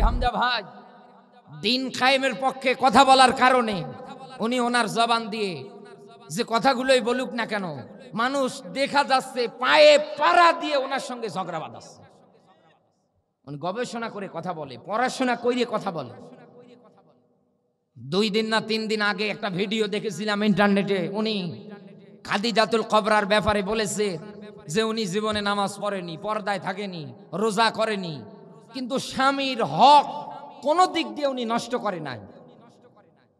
হামজা ভাই দিন কায়েমের পক্ষে কথা বলার কারণে উনি ওনার জবান দিয়ে যে কথাগুলোই বলুক না কেন, মানুষ দেখা যাচ্ছে পায়ে পাড়া দিয়ে ওনার সঙ্গে ঝগড়া বাঁধাচ্ছে। উনি গবেষণা করে কথা বলে, পড়াশোনা করে কথা বলে। 2 দিন না 3 দিন আগে একটা ভিডিও দেখেছিলাম ইন্টারনেটে, উনি খাদিজাতুল কুবরার ব্যাপারে বলেছে যে উনি জীবনে নামাজ পড়েনি, পর্দায় থাকেনি, রোজা করেনি, কিন্তু স্বামীর হক কোনো দিক দিয়ে উনি নষ্ট করে নাই।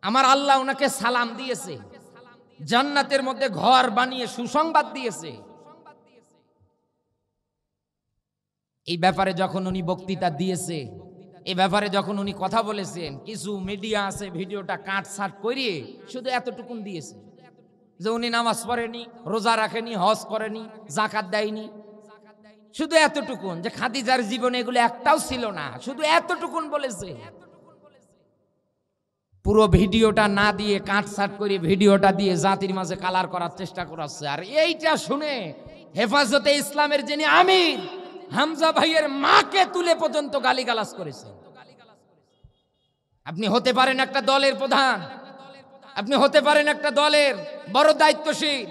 আমার আল্লাহ ওনাকে সালাম দিয়েছে, জান্নাতের মধ্যে ঘর বানিয়ে সুসংবাদ দিয়েছে। এই ব্যাপারে যখন উনি বক্তৃতা দিয়েছে, এই ব্যাপারে যখন উনি কথা বলেছেন, কিছু মিডিয়া আছে ভিডিওটা কাটছাট করিয়ে শুধু এতটুকুন দিয়েছে যে উনি নামাজ পড়েনি, রোজা রাখেনি, হজ করেনি, যাকাত দেয়নি, শুধু এতটুকুন, যে খাদিজার জীবনে এগুলো একটাও ছিল না, শুধু এতটুকুন বলেছে। পুরো ভিডিওটা না দিয়ে কাটছাট করে ভিডিওটা দিয়ে জাতির মাঝে কালার করার চেষ্টা করাচ্ছে। আর এইটা শুনে হেফাজতে ইসলামের যিনি আমির হামজা ভাইয়ের মাকে তুলে পর্যন্ত গালিগালাজ করেছে। আপনি হতে পারেন একটা দলের প্রধান, আপনি হতে পারেন একটা দলের বড় দায়িত্বশীল,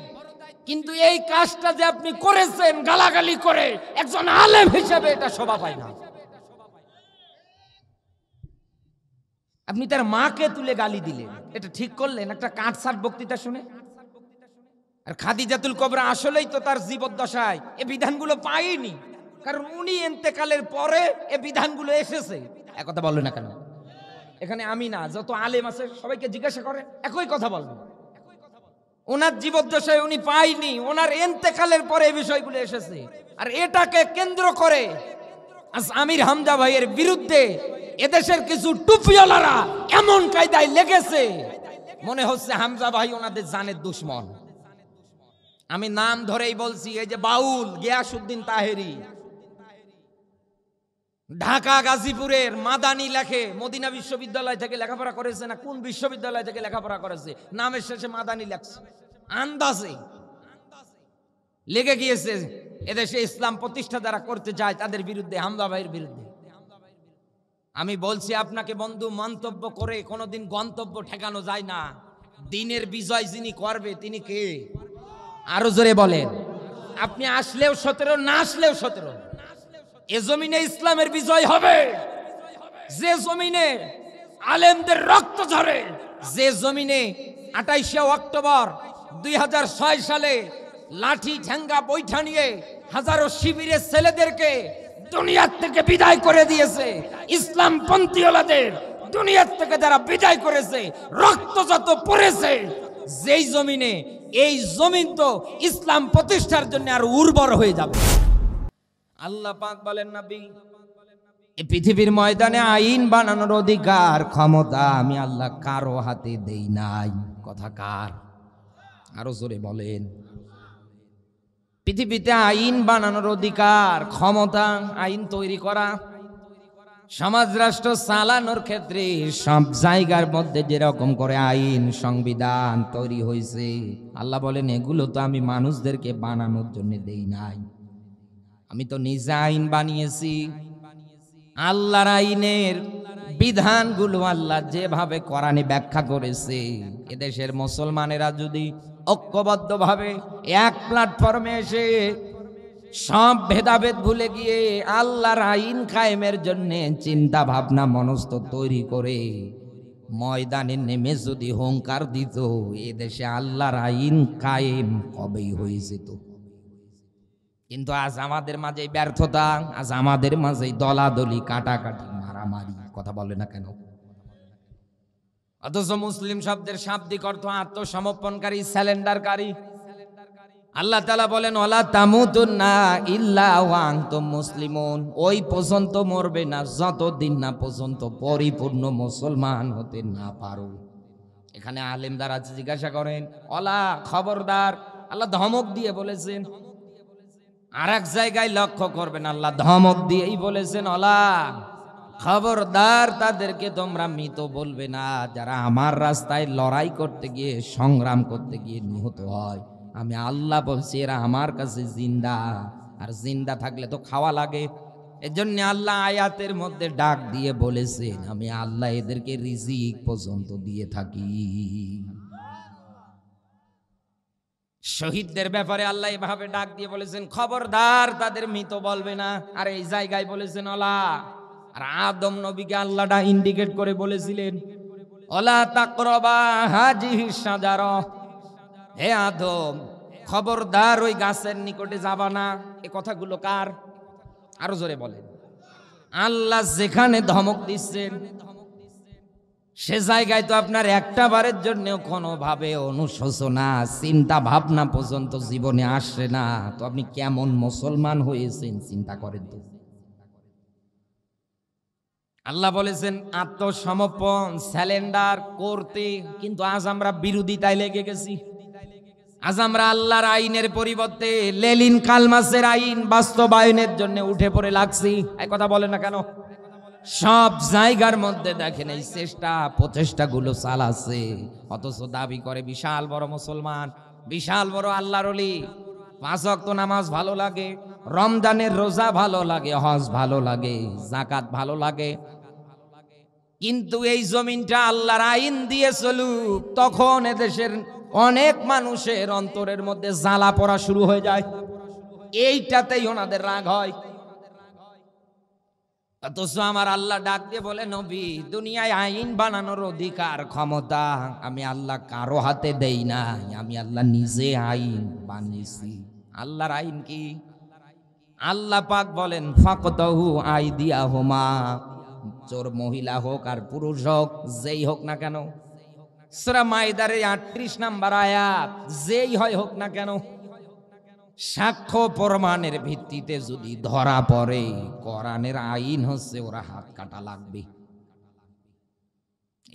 কিন্তু এই কাজটা যে আপনি করেছেন গালাগালি করে, একজন আলেম হিসেবে এটা শোভা পায় না। আপনি তার মাকে তুলে গালি দিলেন, এটা ঠিক করলেন একটা কাটছাট বক্তৃতা শুনে? আর খাদিজাতুল কুবরা আসলেই তো তার জীবদ্দশায় এই বিধানগুলো পায়নি, কারণ উনি ইন্তেকালের পরে এই বিধানগুলো এসেছে। একথা বললো না কেন? এখানে আমি না, যত আলেম আছে সবাইকে জিজ্ঞাসা করে একই কথা বলবো। ওনার জীবদ্দশায় উনি পায়নি, ওনার ইন্তেকালের পরে এই বিষয়গুলো এসেছে। আর এটাকে কেন্দ্র করে আজ আমির হামজা ভাইয়ের বিরুদ্ধে এদেশের কিছু টুপিওয়ালারা এমন কায়দায় লেগেছে, মনে হচ্ছে হামজা ভাই ওনাদের জানের দুশ্মন। আমি নাম ধরেই বলছি, এই যে বাউল গিয়াসউদ্দিন তাহেরি, ঢাকা গাজীপুরের মাদানি লেখে, মদিনা বিশ্ববিদ্যালয় থেকে লেখাপড়া করেছে না কোন বিশ্ববিদ্যালয় থেকে লেখাপড়া করেছে, নামের শেষে মাদানি লেখছে, আন্দাজে লেগে গিয়েছে এদেশে ইসলাম প্রতিষ্ঠা যারা করতে চায় তাদের বিরুদ্ধে, হামজা ভাইয়ের বিরুদ্ধে। আমি বলছি আপনাকে বন্ধু, মন্তব্য করে কোনোদিন গন্তব্য ঠেকানো যায় না। দিনের বিজয় যিনি করবে তিনি কে? আরো জোরে বলেন। আপনি আসলেও 17, না আসলেও 17। এ জমিনে ইসলামের বিজয় হবে যে জমিনে আলেমদের রক্ত ঝরে, যে জমিনে 28শে অক্টোবর 2006 সালে লাঠি ঠ্যাঙ্গা বৈঠা নিয়ে হাজারো শিবিরের ছেলেদেরকে দুনিয়ার থেকে বিদায় করে দিয়েছে, ইসলাম পন্থীওয়ালাদের দুনিয়ার থেকে যারা বিদায় করেছে, রক্ত যত পড়েছে, যেই জমিনে, এই জমিন তো ইসলাম প্রতিষ্ঠার জন্য আর উর্বর হয়ে যাবে। আল্লাহ পাক বলেন, নবী, এই পৃথিবীর ময়দানে আইন বানানোর অধিকার ক্ষমতা আমি আল্লাহ কারো হাতে দেই নাই। কথা কার? আরো জোরে বলেন। পৃথিবীতে আইন বানানোর অধিকার, ক্ষমতা, আইন তৈরি করা, সমাজ রাষ্ট্র চালানোর ক্ষেত্রে সব জায়গার মধ্যে যেরকম করে আইন সংবিধান তৈরি হয়েছে, আল্লাহ বলেন এগুলো তো আমি মানুষদেরকে বানানোর জন্য দেই নাই, আমি তো নিজে আইন বানিয়েছি। আল্লাহর আইনের বিধানগুলো আল্লাহ যেভাবে কোরআনে ব্যাখ্যা করেছে, এদেশের মুসলমানেরা যদি ঐক্যবদ্ধভাবে এক প্ল্যাটফর্মে এসে সব ভেদাভেদ ভুলে গিয়ে আল্লাহর আইন কায়েমের জন্য চিন্তা ভাবনা মনস্থ তৈরি করে ময়দানে নেমে যদি হুঙ্কার দিত, এদেশে আল্লাহর আইন কায়েম কবেই হয়ে যেত। কিন্তু আজ আমাদের মাঝে ব্যর্থতা, আজ আমাদের মাঝে দলাদলি, কাটাকাটি, মারামারি। কথা বলে না কেন? অথচ মুসলিম শব্দের শাব্দিক অর্থ আত্মসমর্পণকারী, স্যালেন্ডারকারী। আল্লাহ তাআলা বলেন, ওয়ালা তামুতুন্না ইল্লা ওয়া আনতুম মুসলিমুন, ওই পর্যন্ত মরবে না যতদিন না পর্যন্ত পরিপূর্ণ মুসলমান হতে না পারো। এখানে আলেম দ্বারা জিজ্ঞাসা করেন, ওলা খবরদার, আল্লাহ ধমক দিয়ে বলেছেন। আর এক জায়গায় লক্ষ্য করবেন, আল্লাহ ধমক দিয়েই বলেছেন, ওলা খবরদার, তাদেরকে তোমরা মৃত বলবে না যারা আমার রাস্তায় লড়াই করতে গিয়ে, সংগ্রাম করতে গিয়ে নিহত হয়। আমি আল্লাহ বলছি এরা আমার কাছে জিন্দা, আর জিন্দা থাকলে তো খাওয়া লাগে। এজন্য আল্লাহ আয়াতের মধ্যে ডাক দিয়ে বলেছেন, আমি আল্লাহ এদেরকে রিজিক পর্যন্ত দিয়ে থাকি। শহীদদের ব্যাপারে আল্লাহ এভাবে ডাক দিয়ে বলেছেন, খবরদার তাদের মৃত বলবে না। আর এই জায়গায় বলেছেন অলা। আর আদম নবীকে আল্লাহটা ইন্ডিকেট করে বলেছিলেন, অলা তাকরাবা হাজিহিস শাজারা, হে আদম খবরদার ওই গাছের নিকটে যাবা না। এ কথাগুলো কার? আরো জোরে বলেন। আল্লাহ যেখানে ধমক দিচ্ছেন সে জায়গায় তো আপনার একটা বারের জন্য কোনোভাবে অনুশোচনা চিন্তা ভাবনা পর্যন্ত জীবনে আসে না। তো আপনি কেমন মুসলমান হয়েছেন চিন্তা করেন তো। আল্লাহ বলেছেন আত্মসমর্পণ স্যালেন্ডার করতে, কিন্তু আজ আমরা বিরোধিতায় লেগে গেছি। আজ আমরা আল্লাহর আইনের পরিবর্তে লেলিন কালমাসের আইন বাস্তবায়নের জন্য উঠে পড়ে লাগছি। এই কথা বলে না কেন? সব জায়গার মধ্যে দেখেন এই চেষ্টা প্রচেষ্টাগুলো চালাচ্ছে, অথচ দাবি করে বিশাল বড় মুসলমান, বিশাল বড় আল্লাহর ওলি। 5 ওয়াক্ত নামাজ ভালো লাগে, রমজানের রোজা ভালো লাগে, হজ ভালো লাগে, যাকাত ভালো লাগে, কিন্তু এই জমিনটা আল্লাহর আইন দিয়ে চলুক, তখন এদেশের অনেক মানুষের অন্তরের মধ্যে জ্বালা পড়া শুরু হয়ে যায়। এইটাতেই ওনাদের রাগ হয়। অথচ আমার আল্লাহ ডাক দিয়ে বলে, নবী দুনিয়ায় আইন বানানোর অধিকার ক্ষমতা আমি আল্লাহ কারো হাতে দেই না, আমি আল্লাহ নিজে আইন বানিয়েছি। আল্লাহর আইন কি? আল্লাহ পাক বলেন ফাকতাহু আইদিয়াহুমা, চোর মহিলা হোক আর পুরুষ হোক, যেই হোক না কেন, সূরা মাইদার 38 নম্বর আয়াত, যেই হয় হোক না কেন, সাক্ষ্য প্রমাণের ভিত্তিতে যদি ধরা পড়ে, কোরআনের আইন হচ্ছে ওরা হাত কাটা লাগবে।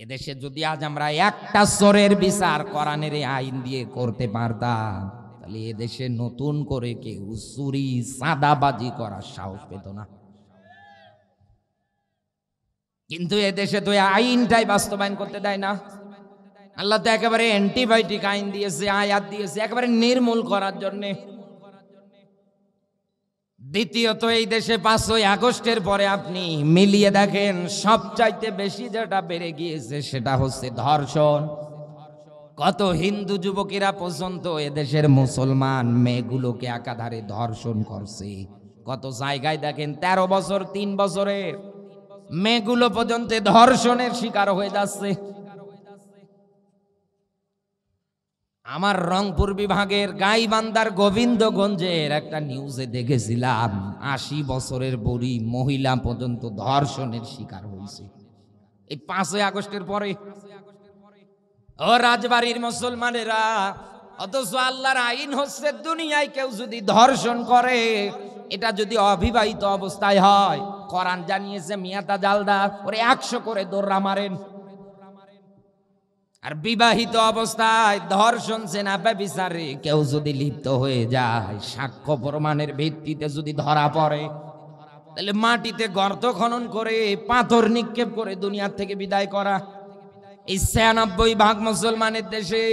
এদেশে যদি আজ আমরা একটা চোরের বিচার কোরআনের আইন দিয়ে করতে পারতাম, তাহলে এদেশে নতুন করে কেউ চুরি চাঁদাবাজি করার সাহস পেত না। কিন্তু এদেশে তো আইনটাই বাস্তবায়ন করতে দেয় না। আল্লাহ তো একেবারে অ্যান্টিবায়োটিক আইন দিয়েছে, আয়াত দিয়েছে একেবারে নির্মূল করার জন্যে। দ্বিতীয়ত, এই দেশে 5ই আগস্টের পরে আপনি মিলিয়ে দেখেন সবচাইতে বেশি যেটা বেড়ে গিয়েছে সেটা হচ্ছে ধর্ষণ। কত হিন্দু যুবকেরা পর্যন্ত এদেশের মুসলমান মেয়েগুলোকে একাধারে ধর্ষণ করছে। কত জায়গায় দেখেন 13 বছর 3 বছরে মেয়েগুলো পর্যন্ত ধর্ষণের শিকার হয়ে যাচ্ছে। আমার রংপুর বিভাগের গাইবান্ধার গোবিন্দগঞ্জের একটা নিউজে দেখেছিলাম 80 বছরের বুড়ি মহিলা পর্যন্ত ধর্ষণের শিকার হয়েছে এই 5ই আগস্টের পরে। ও রাজবাড়ির মুসলমানেরা, অথচ আল্লাহর আইন হচ্ছে দুনিয়ায় কেউ যদি ধর্ষণ করে, এটা যদি অবিবাহিত অবস্থায় হয়, কোরআন জানিয়েছে মিয়াতা জালদা ওরে 100 করে দৌড়া মারেন। আর বিবাহিত অবস্থায় ধর্ষণ সেনা ব্যভিচারে কেউ যদি লিপ্ত হয়ে যায়, সাক্ষ্য প্রমাণের ভিত্তিতে যদি ধরা পড়ে, তাহলে মাটিতে গর্ত খনন করে পাথর নিক্ষেপ করে দুনিয়া থেকে বিদায় করা। এই 96% মুসলমানের দেশে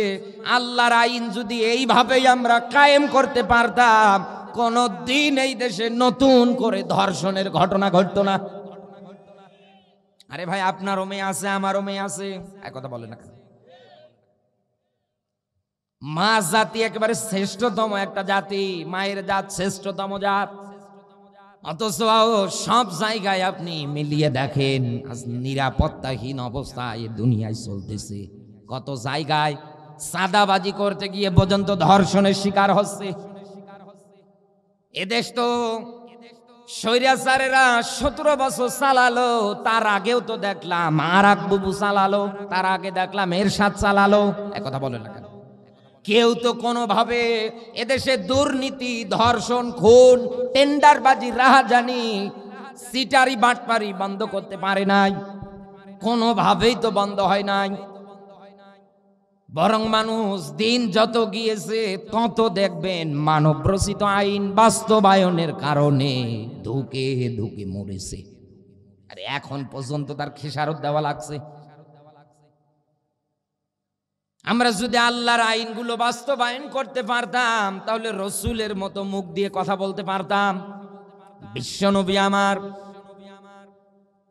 আল্লাহর আইন যদি এইভাবেই আমরা কায়েম করতে পারতাম, কোনদিন এই দেশে নতুন করে ধর্ষণের ঘটনা ঘটতো না। আরে ভাই, আপনারও মেয়ে আছে, আমারও মেয়ে আছে, এক কথা বলে না কেন? মা জাতি একেবারে শ্রেষ্ঠতম একটা জাতি, মায়ের জাত শ্রেষ্ঠতম জাত। অথচ সব জায়গায় আপনি মিলিয়ে দেখেন আজ নিরাপত্তাহীন অবস্থায় দুনিয়ায় চলতেছে। কত জায়গায় চাঁদাবাজি করতে গিয়ে পর্যন্ত ধর্ষণের শিকার হচ্ছে। এদেশ তো স্বৈরাচারেরা 17 বছর চালালো, তার আগেও তো দেখলাম আর এক বুবু চালালো, তার আগে দেখলাম এরশাদ চালালো। এক কথা বলে না কেন? কেউ তো কোনোভাবে এদেশে দুর্নীতি, ধর্ষণ, খুন, টেন্ডারবাজি, রাহাজানি, সিটারি, বাটপারি বন্ধ করতে পারে নাই। কোনোভাবেই তো বন্ধ হয় নাই। বরং মানুষ দিন যত গিয়েছে তত দেখবেন মানবরচিত আইন বাস্তবায়নের কারণে ধুকে ধুকে মরেছে। আর এখন পর্যন্ত তার খেসারত দেওয়া লাগছে। আমরা যদি আল্লাহর আইনগুলো বাস্তবায়ন করতে পারতাম, তাহলে রসুলের মতো মুখ দিয়ে কথা বলতে পারতাম। বিশ্বনবী আমার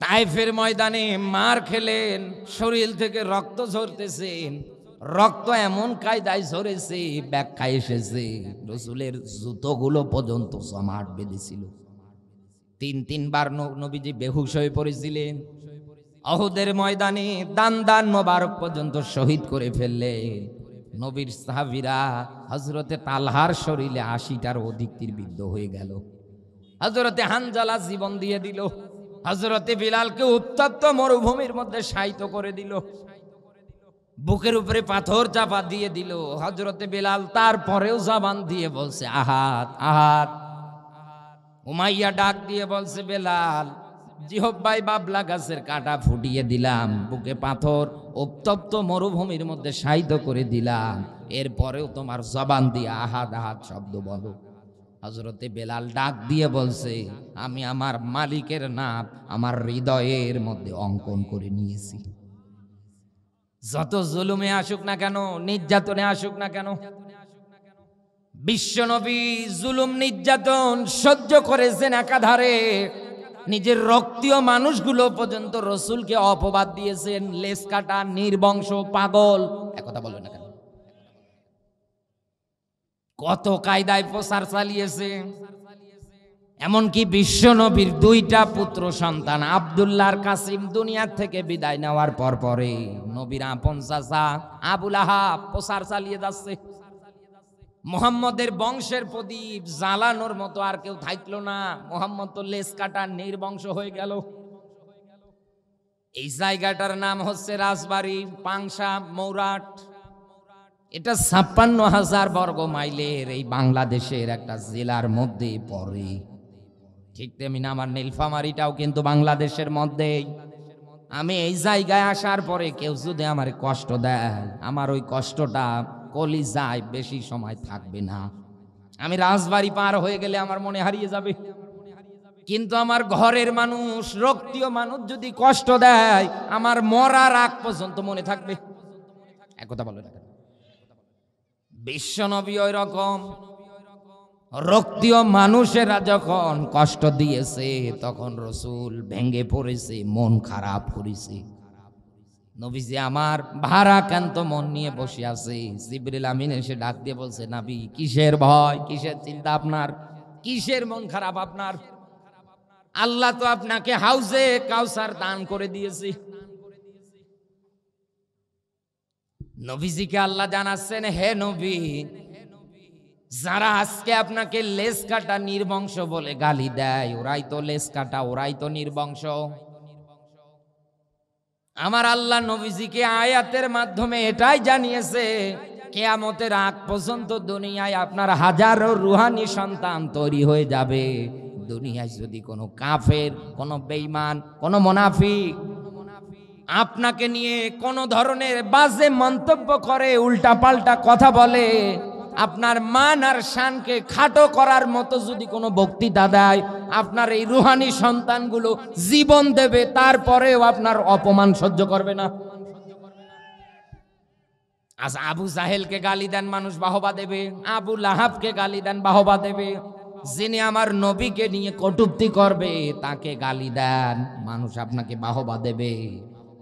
তায়েফের ময়দানে মার খেলেন, শরীর থেকে রক্ত ঝরতেছে, রক্ত এমন কায়দায় ঝরেছে, ব্যাখ্যা এসেছে রসুলের জুতোগুলো পর্যন্ত জমাট বেঁধেছিল। তিনবার নবীজি বেহুশ হয়ে পড়েছিলেন। অহুদের ময়দানে দান মোবারক পর্যন্ত শহীদ করে ফেললেন। নবীর সাহাবীরা হযরতে তালহার শরীরে ৮০টার অধিক তীরবিদ্ধ হয়ে গেল। হযরতে হানজালা জীবন দিয়ে দিল। হযরতে বিলালকে উত্তপ্ত মরুভূমির মধ্যে শায়িত করে দিল, বুকের উপরে পাথর চাপা দিয়ে দিল। হযরতে বিলাল তারপরেও জবান দিয়ে বলছে আহাত আহাত। উমাইয়া ডাক দিয়ে বলছে বেলাল, জিহব্বায় বাবলা গাছের কাঁটা ফুটিয়ে দিলাম, বুকে পাথর, উত্তপ্ত মরুভূমির মধ্যে শায়িত করে দিলাম, এরপরেও তোমার জবান দিয়ে আহাত আহাত শব্দ বলো। হযরতে বেলাল ডাক দিয়ে বলছে আমি আমার মালিকের নাম আমার হৃদয়ের মধ্যে অঙ্কন করে নিয়েছি। যত জুলুমে আসুক না কেন, নির্যাতনে আসুক না কেন, বিশ্বনবী জুলুম নির্যাতন সহ্য করেছেন একাধারে। নিজের রক্তীয় মানুষগুলো পর্যন্ত রসুলকে অপবাদ দিয়েছেন, লেজ কাটা, নির্বংশ, পাগল, একথা বলবে না কেন। কত কায়দায় প্রচার চালিয়েছে। এমনকি বিশ্বনবীর ২টা পুত্র সন্তান আব্দুল্লাহর কাসিম দুনিয়ার থেকে বিদায় নেওয়ার পরে নবীর আপন চাচা আবুল আহাব প্রচার চালিয়ে যাচ্ছে। মুহাম্মদের বংশের প্রদীপ জ্বালানোর মতো আর কেউ থাকলো না। মুহাম্মদ তো লেজ কাটা, নির্বংশ হয়ে গেল। এই জায়গাটার নাম হচ্ছে রাজবাড়ী, পাংশা, মৌরাট। এটা ৫৬,০০০ বর্গ মাইলের এই বাংলাদেশের একটা জেলার মধ্যে পড়ে। ঠিক তেমনি আমার নীলফামারীটাও কিন্তু বাংলাদেশের মধ্যেই। আমি এই জায়গায় আসার পরে কেউ যদি আমার কষ্ট দেয়, আমার ওই কষ্টটা কলিজায় বেশি সময় থাকবে না। আমি রাজবাড়ী পার হয়ে গেলে আমার মনে হারিয়ে যাবে। কিন্তু আমার ঘরের মানুষ, রক্তীয় মানুষ যদি কষ্ট দেয়, আমার মরার আগ পর্যন্ত মনে থাকবে। একথা বলো না। বিশ্বনবী ওই রকম রক্তীয় মানুষেরা যখন কষ্ট দিয়েছে তখন রসুল ভেঙে পড়েছে, মন খারাপ করেছে। নবীজি আমার ভারাক্রান্ত মন নিয়ে বসে আছে। জিবরিল আমিন এসে ডাক দিয়ে বলছে নবী, কিসের ভয়, কিসের চিন্তা আপনার, কিসের মন খারাপ আপনার? আল্লাহ তো আপনাকে হাউজে কাউসার দান করে দিয়েছে। নবীজিকে আল্লাহ জানাচ্ছেন, হে নবী, যারা আজকে আপনাকে লেজ কাটা, নির্বংশ বলে গালি দেয়, ওরাই তো লেজ কাটা, ওরাই তো নির্বংশ। আমার আল্লাহ নবীজিকে আয়াতের মাধ্যমে এটাই জানিয়েছে, কিয়ামতের আগ পর্যন্ত দুনিয়ায় আপনার হাজারো রুহানি সন্তান তৈরি হয়ে যাবে। দুনিয়ায় যদি কোনো কাফের, কোনো বেঈমান, কোনো মুনাফিক আপনাকে নিয়ে কোনো ধরনের বাজে মন্তব্য করে, উল্টাপাল্টা কথা বলে, আপনার মান আর শানকে খাটো করার মতো যদি কোনো বক্তৃতা দেয়, আপনার এই রুহানি সন্তানগুলো জীবন দেবে, তারপরেও আপনার অপমান সহ্য করবে না। আজ আবু জাহেলকে গালি দেন, মানুষ বাহবা দেবে। আবু লাহাবকে গালি দেন, বাহবা দেবে। যিনি আমার নবীকে নিয়ে কটূক্তি করবে, তাকে গালি দেন, মানুষ আপনাকে বাহবা দেবে।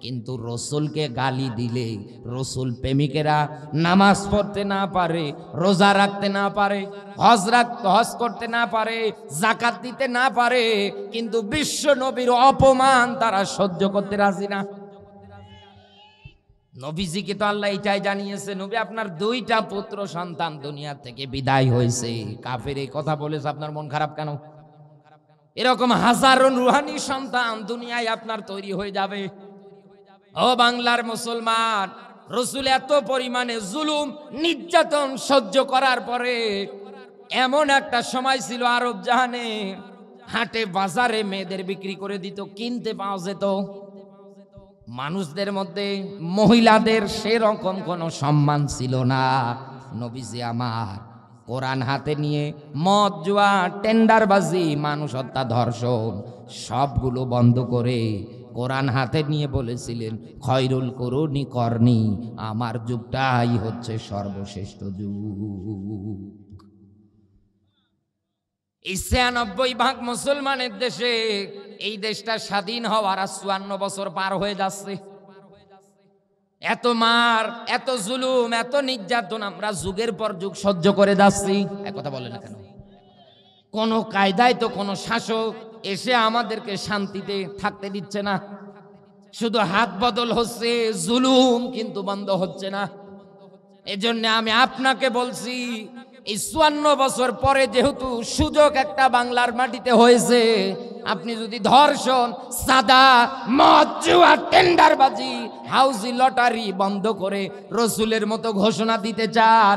কিন্তু রসুলকে গালি দিলে, রসুল প্রেমিকেরা নামাজ পড়তে না পারে, রোজা রাখতে না পারে, হজ করতে না পারে, যাকাত দিতে না পারে, কিন্তু বিশ্ব নবীর অপমান তারা সহ্য করতে রাজি না। নবীজিকে তো আল্লাহ এটাই জানিয়েছে, নবী আপনার 2টা পুত্র সন্তান দুনিয়া থেকে বিদায় হয়েছে। কাফের এই কথা বলেছে, আপনার মন খারাপ কেন? এরকম হাজারো রুহানি সন্তান দুনিয়ায় আপনার তৈরি হয়ে যাবে। ও বাংলার মুসলমান, রসুল এত পরিমাণে জুলুম নির্যাতন সহ্য করার পরে এমন একটা সময় ছিল আরব জাহানে হাটে বাজারে মেয়েদের বিক্রি করে দিত, কিনতে পাওয়া যেত। মানুষদের মধ্যে মহিলাদের সেরকম কোনো সম্মান ছিল না। নবীজি আমার কোরআন হাতে নিয়ে মদ, জুয়া, টেন্ডারবাজি, মানুষ হত্যা, ধর্ষণ সবগুলো বন্ধ করে কোরআন হাতে নিয়ে বলেছিলেন, খয়রুল কুরুনি করনি, আমার যুগটাই হচ্ছে সর্বশ্রেষ্ঠ যুগ। এই ৯৬% মুসলমানের দেশে, এই দেশটা স্বাধীন হওয়ার আর ৫৪ বছর পার হয়ে যাচ্ছে। এত মার, এত জুলুম, এত নির্যাতন আমরা যুগের পর যুগ সহ্য করে যাচ্ছি। এক কথা বলে না কেন? কোন কায়দায় তো কোন শাসক এসে আমাদেরকে শান্তিতে থাকতে দিচ্ছে না। শুধু হাত বদল হচ্ছে, জুলুম কিন্তু বন্ধ হচ্ছে না। এজন্য আমি আপনাকে বলছি, এই ৫৪ বছর পরে যেহেতু সুযোগ একটা বাংলার মাটিতে হয়েছে, আপনি যদি ধর্ষণ, সাদা, মদ, জুয়া, টেন্ডারবাজি, হাউজি লটারি বন্ধ করে রসুলের মতো ঘোষণা দিতে চান,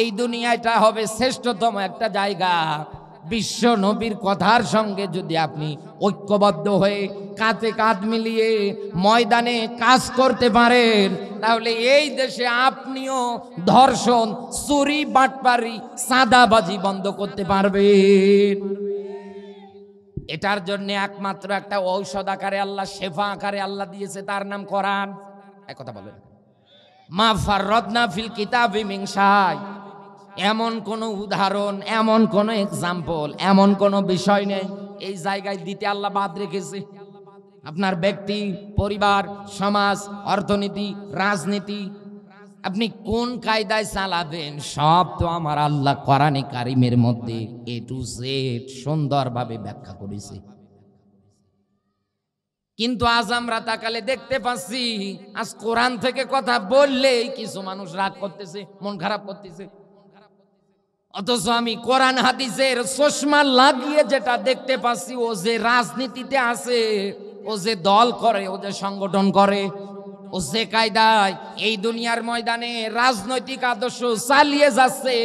এই দুনিয়াটা হবে শ্রেষ্ঠতম একটা জায়গা। বিশ্ব নবীর কথার সঙ্গে যদি আপনি ঐক্যবদ্ধ হয়ে কাঁধে কাঁধ মিলিয়ে ময়দানে কাজ করতে পারেন, তাহলে এই দেশে আপনিও ধর্ষণ, চুরি, বাটপারি, সাদাবাজি বন্ধ করতে পারবেন। এটার জন্য একমাত্র একটা ঔষধ আকারে আল্লাহ, শেফা আকারে আল্লাহ দিয়েছে, তার নাম কোরআন। এক কথা বলেন, মা ফাররাদনা ফিল কিতাবি মিন শাই। এমন কোন উদাহরণ, এমন কোন এক্সাম্পল, এমন কোন বিষয় নেই এই জায়গায় দিতে আল্লাহ বাদ রেখেছে। আপনার ব্যক্তি, পরিবার, সমাজ, অর্থনীতি, রাজনীতি, আপনি কোন কায়দায় চালাবেন, সব তো আমার আল্লাহ কোরআনে কারিমের মধ্যে এ টু জেড সুন্দরভাবে ব্যাখ্যা করেছে। কিন্তু আজ আমরা তাকালে দেখতে পাচ্ছি, আজ কোরআন থেকে কথা বললেই কিছু মানুষ রাগ করতেছে, মন খারাপ করতেছে। অথচ আমি কোরআন হাদিসের চশমা লাগিয়ে যেটা দেখতে পাচ্ছি, ও যে রাজনীতিতে আছে, ও যে দল করে, ও যে সংগঠন করে, ও যে কায়দায় এই দুনিয়ার ময়দানে রাজনৈতিক আদর্শ চালিয়ে যাচ্ছে,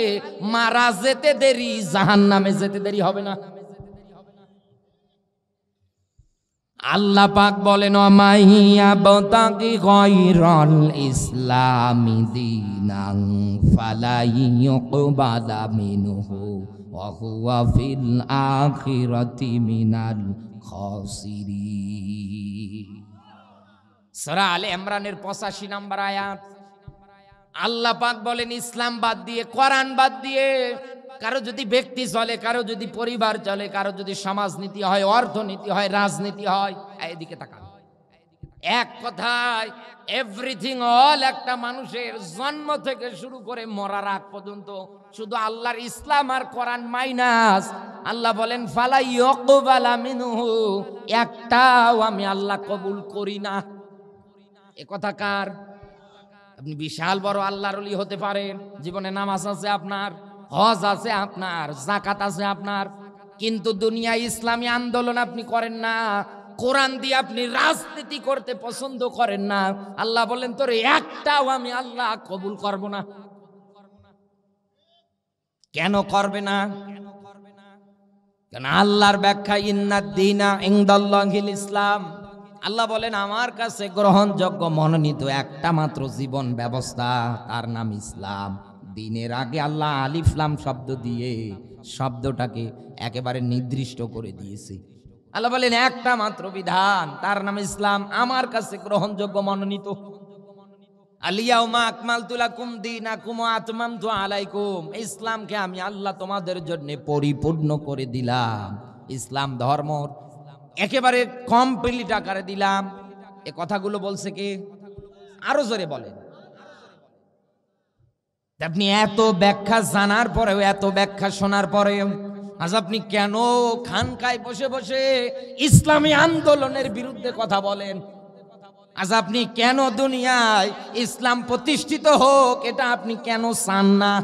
মারা যেতে দেরি, জাহান্নামে যেতে দেরি হবে না। আল্লাহ পাক বলেন, মাইয়া বতাকি গায়রাল ইসলামি দীনান ফালাই ইউকবালা মিনহু ওয়া হুয়া ফিল আখিরাতি মিনাল খাসিরিন। সূরা আলে ইমরানের ৮৫ নম্বর আয়াত। আল্লাহ পাক বলেন, ইসলাম বাদ দিয়ে, কোরআন বাদ দিয়ে কারো যদি ব্যক্তি চলে, কারো যদি পরিবার চলে, কারো যদি সমাজনীতি হয়, অর্থনীতি হয়, রাজনীতি হয়, এদিকে তাকান। এক কথায় এভরিথিং অল, একটা মানুষের জন্ম থেকে শুরু করে মরার আগ পর্যন্ত শুধু আল্লাহর ইসলাম আর কোরআন মাইনাস। আল্লাহ বলেন, ফালা ইউকবালা মিনহু, একটাও আমি আল্লাহ কবুল করি না। এ কথা কার? আপনি বিশাল বড় আল্লাহর ওলি হতে পারেন, জীবনে নামাজ আছে আপনার, হজ আছে আপনার, যাকাত আছে আপনার, কিন্তু দুনিয়া ইসলামী আন্দোলন আপনি করেন না, কোরআন দিয়ে আপনি রাজনীতি করতে পছন্দ করেন না। আল্লাহ বলেন, তোর একটাও আমি আল্লাহ কবুল করব না। কেন করবে না? কেন? আল্লাহর ব্যাখ্যা, ইন্নাদ দীনা ইনদাল্লাহিল ইসলাম। আল্লাহ বলেন, আমার কাছে গ্রহণযোগ্য মনোনীত একটা মাত্র জীবন ব্যবস্থা, তার নাম ইসলাম। দিনের আগে আল্লাহ আলিফ লাম শব্দ দিয়ে শব্দটাকে একেবারে নির্দিষ্ট করে দিয়েছে। আল্লাহ বলেন, একটা মাত্র বিধান, তার নাম ইসলাম, আমার কাছে গ্রহণযোগ্য মনোনীত। আলিয়াউমা আকমালতু লাকুম দীনাকুম ওয়া আতমামতু আলাইকুম। ইসলামকে আমি আল্লাহ তোমাদের জন্য পরিপূর্ণ করে দিলাম। ইসলাম ধর্ম একেবারে কমপ্লিট আকারে দিলাম। এ কথাগুলো বলছে কে? আরো জোরে বলেন। আপনি এত ব্যাখ্যা জানার পরেও, এত ব্যাখ্যা শোনার পরেও আজ আপনি কেন খানকায় বসে বসে ইসলামী আন্দোলনের বিরুদ্ধে কথা বলেন? আজ আপনি কেন দুনিয়ায় ইসলাম প্রতিষ্ঠিত হোক, এটা আপনি কেন চান না?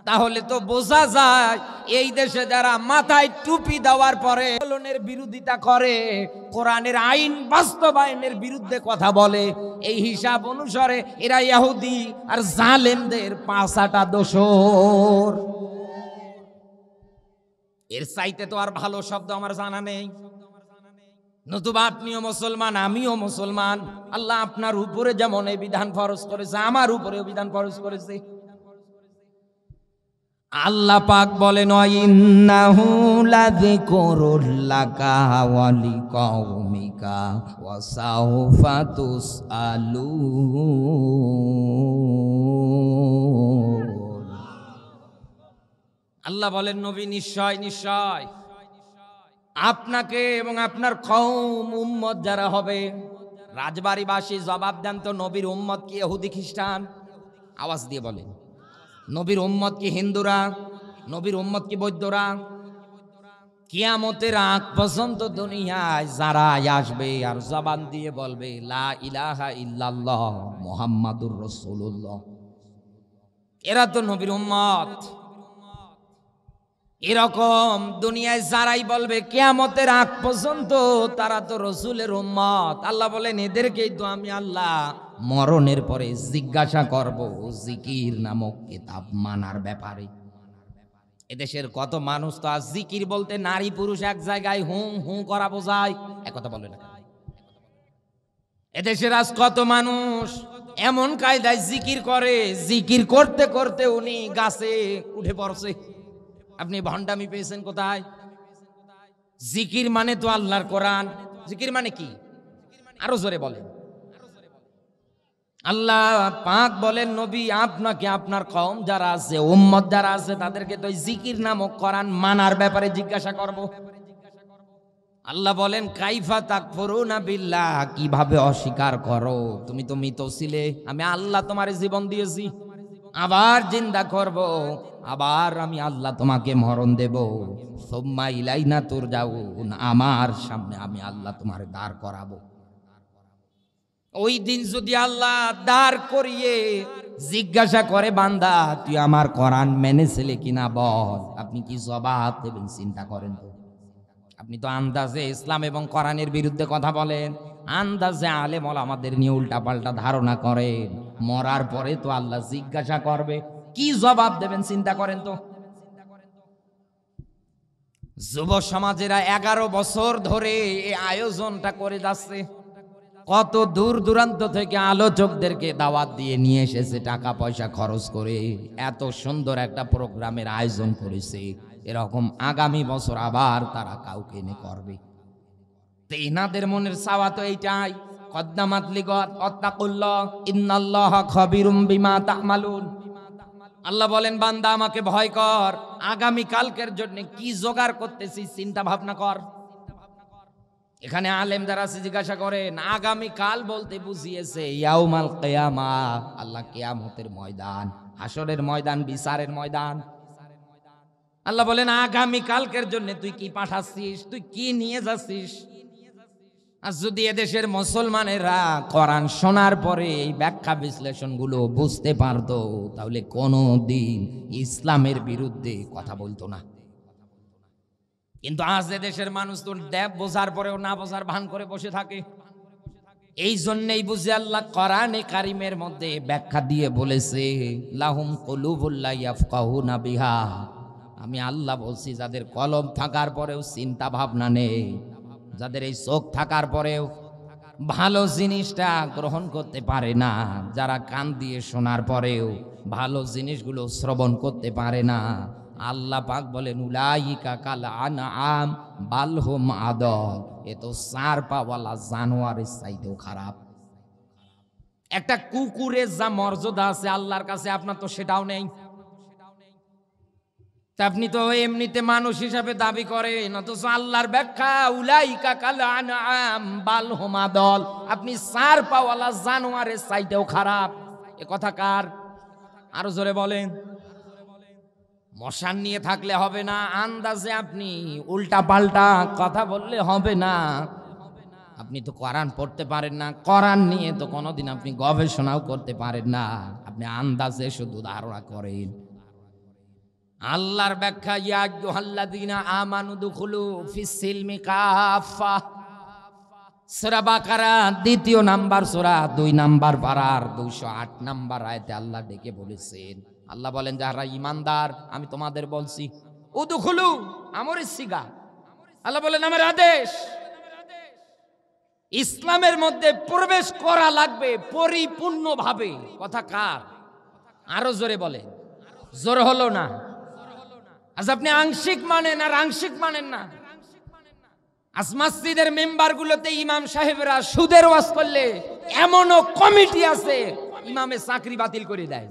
তাহলে তো বোঝা যায়, এই দেশে যারা মাথায় টুপি দেওয়ার পরে আন্দোলনের বিরোধিতা করে, কোরআনের আইন বাস্তবায়নের বিরুদ্ধে কথা বলে, এই হিসাব অনুসারে এরা ইহুদি আর জালেমদের পাঁচাটা দোসর। এর চাইতে তো আর ভালো শব্দ আমার জানা নেই। নতুবা আপনিও মুসলমান, আমিও মুসলমান। আল্লাহ আপনার উপরে যেমন এই বিধান ফরজ করেছে, আমার উপরেও বিধান ফরজ করেছে। আল্লাহ পাক বলেন, ইন্নাহু লাযিকরুল লাকা ওয়া লিকাওমিকা ওয়া সাওফা তুসআলুন। আল্লাহ বলেন নবী নিশ্চয় নিশ্চয় আপনাকে এবং আপনার কওম উম্মত যারা হবে, রাজবাড়িবাসী জবাব দেন তো, নবীর উম্মত কি ইহুদি খ্রিস্টান? আওয়াজ দিয়ে বলেন, নবীর উম্মত কি হিন্দুরা? নবীর উম্মত কি বৌদ্ধরা? কিয়ামতের আগ পর্যন্ত দুনিয়ায় যারা আসবে আর জবান দিয়ে বলবে লা ইলাহা ইল্লাল্লাহ মুহাম্মাদুর রাসূলুল্লাহ, এরা তো নবীর উম্মত। এরকম দুনিয়ায় যারাই বলবে কিয়ামতের আগ পর্যন্ত, তারা তো রসুলের উম্মত। আল্লাহ বলেন এদেরকেই তো আমি আল্লাহ মরণের পরে জিজ্ঞাসা করব জিকির নামক কিতাব মানার ব্যাপারে। এদেশের কত মানুষ তো আজ জিকির বলতে নারী পুরুষ এক জায়গায় হুঁ হুঁ করা বোঝায়, একথা বলে না। এদেশের আজ কত মানুষ এমন কায়দায় জিকির করে, জিকির করতে করতে উনি গাছে উঠে পড়ছে। আপনি ভণ্ডামি পেয়েছেন কোথায়? জিকির মানে তো আল্লাহর কোরআন। জিকির মানে কি? আরো জোরে বলেন। আল্লাহ পাক বলেন নবী আপনাকে আপনার কওম যারা আছে, উম্মত যারা আছে, তাদেরকে তো জিকির নামক কোরআন মানার ব্যাপারে জিজ্ঞাসা করব। আল্লাহ বলেন কাইফা তাকফুরুনা বিল্লাহ, কিভাবে অস্বীকার করো? তুমি তো মৃত ছিলে, আমি আল্লাহ তোমার জীবন দিয়েছি, আবার জিন্দা করব, আবার আমি আল্লাহ তোমাকে মরণ দেব। সুম্মা ইলাইনা তুরজাউন, আমার সামনে আমি আল্লাহ তোমার দাঁড় করাবো। ওই দিন যদি আল্লাহ দাঁড় করিয়ে জিজ্ঞাসা করে বান্দা তুই আমার কোরআন মেনেছিলে কিনা বল, আপনি কি জবাব দেবেন? চিন্তা করেন তো। আপনি তো আন্দাজে ইসলাম এবং কোরআনের বিরুদ্ধে কথা বলেন, আন্দাজে আলেম ওলামাদের নিয়ে উল্টা পাল্টা ধারণা করেন। মরার পরে তো আল্লাহ জিজ্ঞাসা করবে, কি জবাব দেবেন? চিন্তা করেন তো। যুব সমাজেরা 11 বছর ধরে এই আয়োজনটা করে যাচ্ছে। কত দূর দূরান্ত থেকে আলোচকদেরকে দাওয়াত দিয়ে নিয়ে এসেছে, টাকা পয়সা খরচ করে এত সুন্দর একটা প্রোগ্রামের আয়োজন করেছে। এরকম আগামী বছর আবার তারা কাউকে এনে করবে। এনাদের মনের চাওয়া তো এইটাই, কদ্দামাত লিগত অত্তাকুল্লাহ ইন্নাল্লাহ খবিরুম বিমা তা'মালুন। আল্লাহ বলেন বান্দা আমাকে ভয় কর, আগামী কালকের জন্য কি জোগাড় করতেছি চিন্তা ভাবনা কর। এখানে আলেম যারা আছে জিজ্ঞাসা করেন, আগামী কাল বলতে বুঝিয়েছে ইয়াউমাল কিয়ামা, আল্লাহ কিয়ামতের ময়দান, হাসরের ময়দান, বিচারের ময়দান। আল্লাহ বলেন আগামী কালকের জন্য তুই কি পাঠাচ্ছিস, তুই কি নিয়ে যাচ্ছিস? আর যদি এদেশের মুসলমানেরা কোরআন শোনার পরে এই ব্যাখ্যা বিশ্লেষণ গুলো বুঝতে পারতো, তাহলে কোনোদিন ইসলামের বিরুদ্ধে কথা বলতো না। কিন্তু আজ দেশের মানুষ তো বোঝার পরেও না বোঝার ভান করে বসে থাকে। এই জন্যই বুঝে আল্লাহ কোরআনে কারিমের মধ্যে ব্যাখ্যা দিয়ে বলেছে লাহুম কুলুবুল লা ইয়াফকাহুনা বিহা, আমি আল্লাহ বলছি যাদের কলম থাকার পরেও চিন্তা ভাবনা নেই, যাদের এই চোখ থাকার পরেও ভালো জিনিসটা গ্রহণ করতে পারে না, যারা কান দিয়ে শোনার পরেও ভালো জিনিসগুলো শ্রবণ করতে পারে না, আল্লাহ পাক বলেন উলাইকা কাল আনআম বাল হুম আদল, এ তো চার পাওয়ালা জানোয়ারের চাইতেও খারাপ। একটা কুকুরের যা মর্যাদা আছে আল্লাহর কাছে, আপনার তো সেটাও নেই। আপনি তো এমনিতে মানুষ হিসাবে দাবি করেন, অথচ আল্লাহর ব্যাখ্যা উলাইকা কাল আনআম বাল হুম আদল, আপনি চার পাওয়ালা জানোয়ারের চাইতেও খারাপ। এ কথা কার? আরো জোরে বলেন। মশান নিয়ে থাকলে হবে না, আন্দাজে আপনি উল্টা পাল্টা কথা বললে হবে না। আপনি তো কোরআন পড়তে পারেন না, কোরআন নিয়ে তো কোনোদিন আপনি গবেষণাও করতে পারেন না, আপনি আন্দাজে শুধু ধারণা করেন। আল্লাহর ব্যাখ্যা ইয়া আইয়ুহাল্লাযীনা আমানু দুখুলু ফিস সিলমি কাফা, সূরা বাকারা 2 নাম্বার সূরা 2 নাম্বার পারার 208 নাম্বার আয়াতে আল্লাহ ডেকে বলেছেন, আল্লাহ বলেন যারা ঈমানদার আমি তোমাদের বলছি উদখুলু, আমর সিগা, আল্লাহ বলেন আমার আদেশ, ইসলামের মধ্যে প্রবেশ করা লাগবে পরিপূর্ণভাবে। কথা কার? আরো জোরে বলেন। জোর হলো না। আজ আপনি আংশিক মানেন আর আংশিক মানেন না। আজ মসজিদের মেম্বারগুলোতে ইমাম সাহেবরা সুদের ওয়াজ করলে এমনও কমিটি আছে ইমামের চাকরি বাতিল করে দেয়।